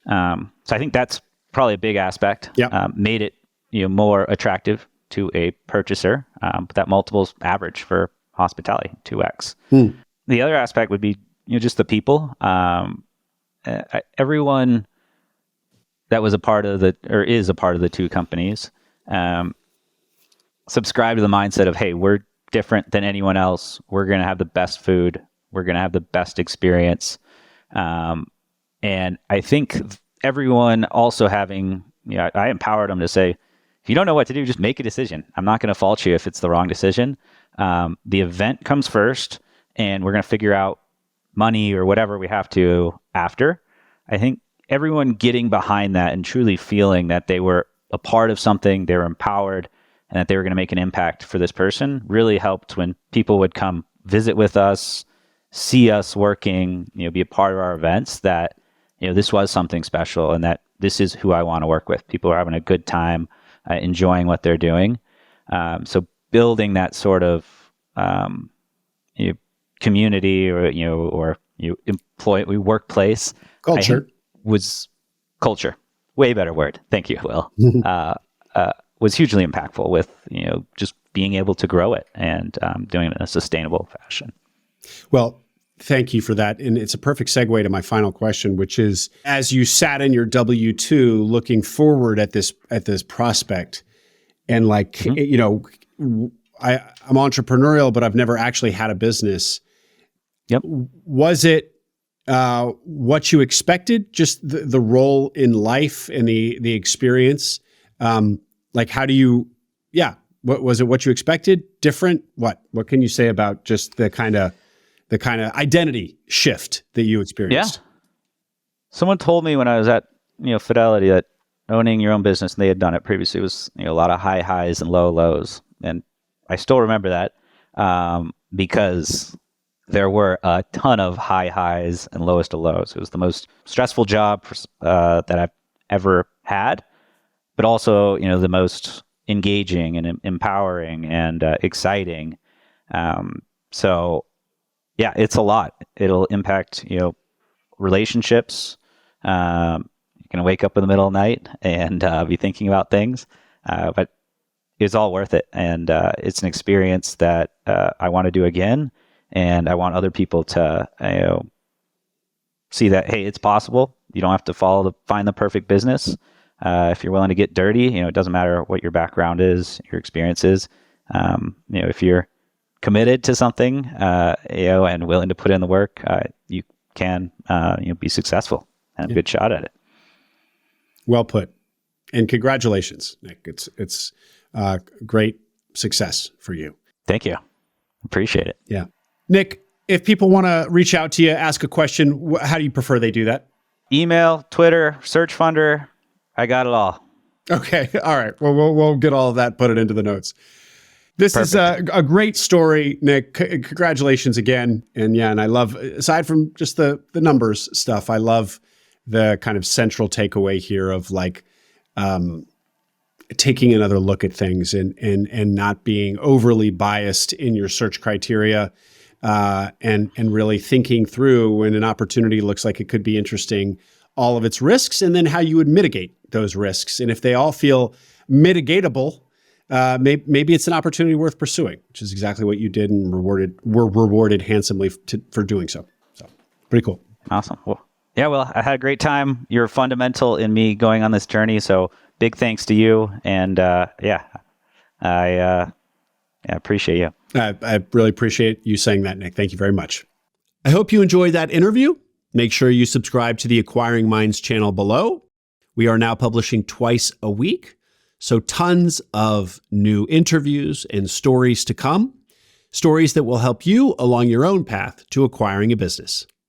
So I think that's probably a big aspect. Yeah. Made it more attractive to a purchaser. But that multiple's average for hospitality, 2x. The other aspect would be just the people. Everyone that was a part of is a part of the two companies subscribe to the mindset of, hey, we're different than anyone else. We're going to have the best food. We're going to have the best experience. And I think everyone also having, I empowered them to say, if you don't know what to do, just make a decision. I'm not going to fault you if it's the wrong decision. The event comes first, and we're going to figure out money or whatever we have to after. I think everyone getting behind that and truly feeling that they were a part of something, they were empowered, and that they were going to make an impact for this person really helped when people would come visit with us, see us working, be a part of our events, that, this was something special and that this is who I want to work with. People are having a good time, enjoying what they're doing. So building that sort of community or employee workplace culture was culture. Way better word. Thank you, Will. Was hugely impactful with just being able to grow it and doing it in a sustainable fashion. Well, thank you for that. And it's a perfect segue to my final question, which is, as you sat in your W-2 looking forward at this prospect, and like, I'm entrepreneurial, but I've never actually had a business. Yep. Was it what you expected? Just the role in life and the experience? Like, how do you, what was it? What you expected? Different? What can you say about just the kind of identity shift that you experienced? Yeah. Someone told me when I was at, Fidelity, that owning your own business, and they had done it previously, was, a lot of high highs and low lows. And I still remember that, because there were a ton of high highs and lowest of lows. It was the most stressful job that I've ever had, but also, the most engaging and empowering and exciting. So yeah, it's a lot. It'll impact, relationships. You're going to wake up in the middle of the night and be thinking about things, but it's all worth it. And it's an experience that I want to do again. And I want other people to see that, hey, it's possible. You don't have to find the perfect business. If you're willing to get dirty, it doesn't matter what your background is, your experience is. If you're committed to something, and willing to put in the work, you can, be successful and have a good shot at it. Well put. And congratulations, Nick. It's great success for you. Thank you. Appreciate it. Yeah. Nick, if people want to reach out to you, ask a question, how do you prefer they do that? Email, Twitter, Search Funder. I got it all. Okay. All right. Well, we'll get all of that, put it into the notes. This Perfect. Is a great story, Nick. Congratulations again. And I love, aside from just the numbers stuff, I love the kind of central takeaway here of like taking another look at things and not being overly biased in your search criteria, and really thinking through when an opportunity looks like it could be interesting, all of its risks, and then how you would mitigate those risks. And if they all feel mitigatable, maybe it's an opportunity worth pursuing, which is exactly what you did and were rewarded handsomely for doing so. So pretty cool. Awesome. Well, I had a great time. You're fundamental in me going on this journey. So big thanks to you. And I appreciate you. I really appreciate you saying that, Nick. Thank you very much. I hope you enjoyed that interview. Make sure you subscribe to the Acquiring Minds channel below. We are now publishing twice a week, so tons of new interviews and stories to come, stories that will help you along your own path to acquiring a business.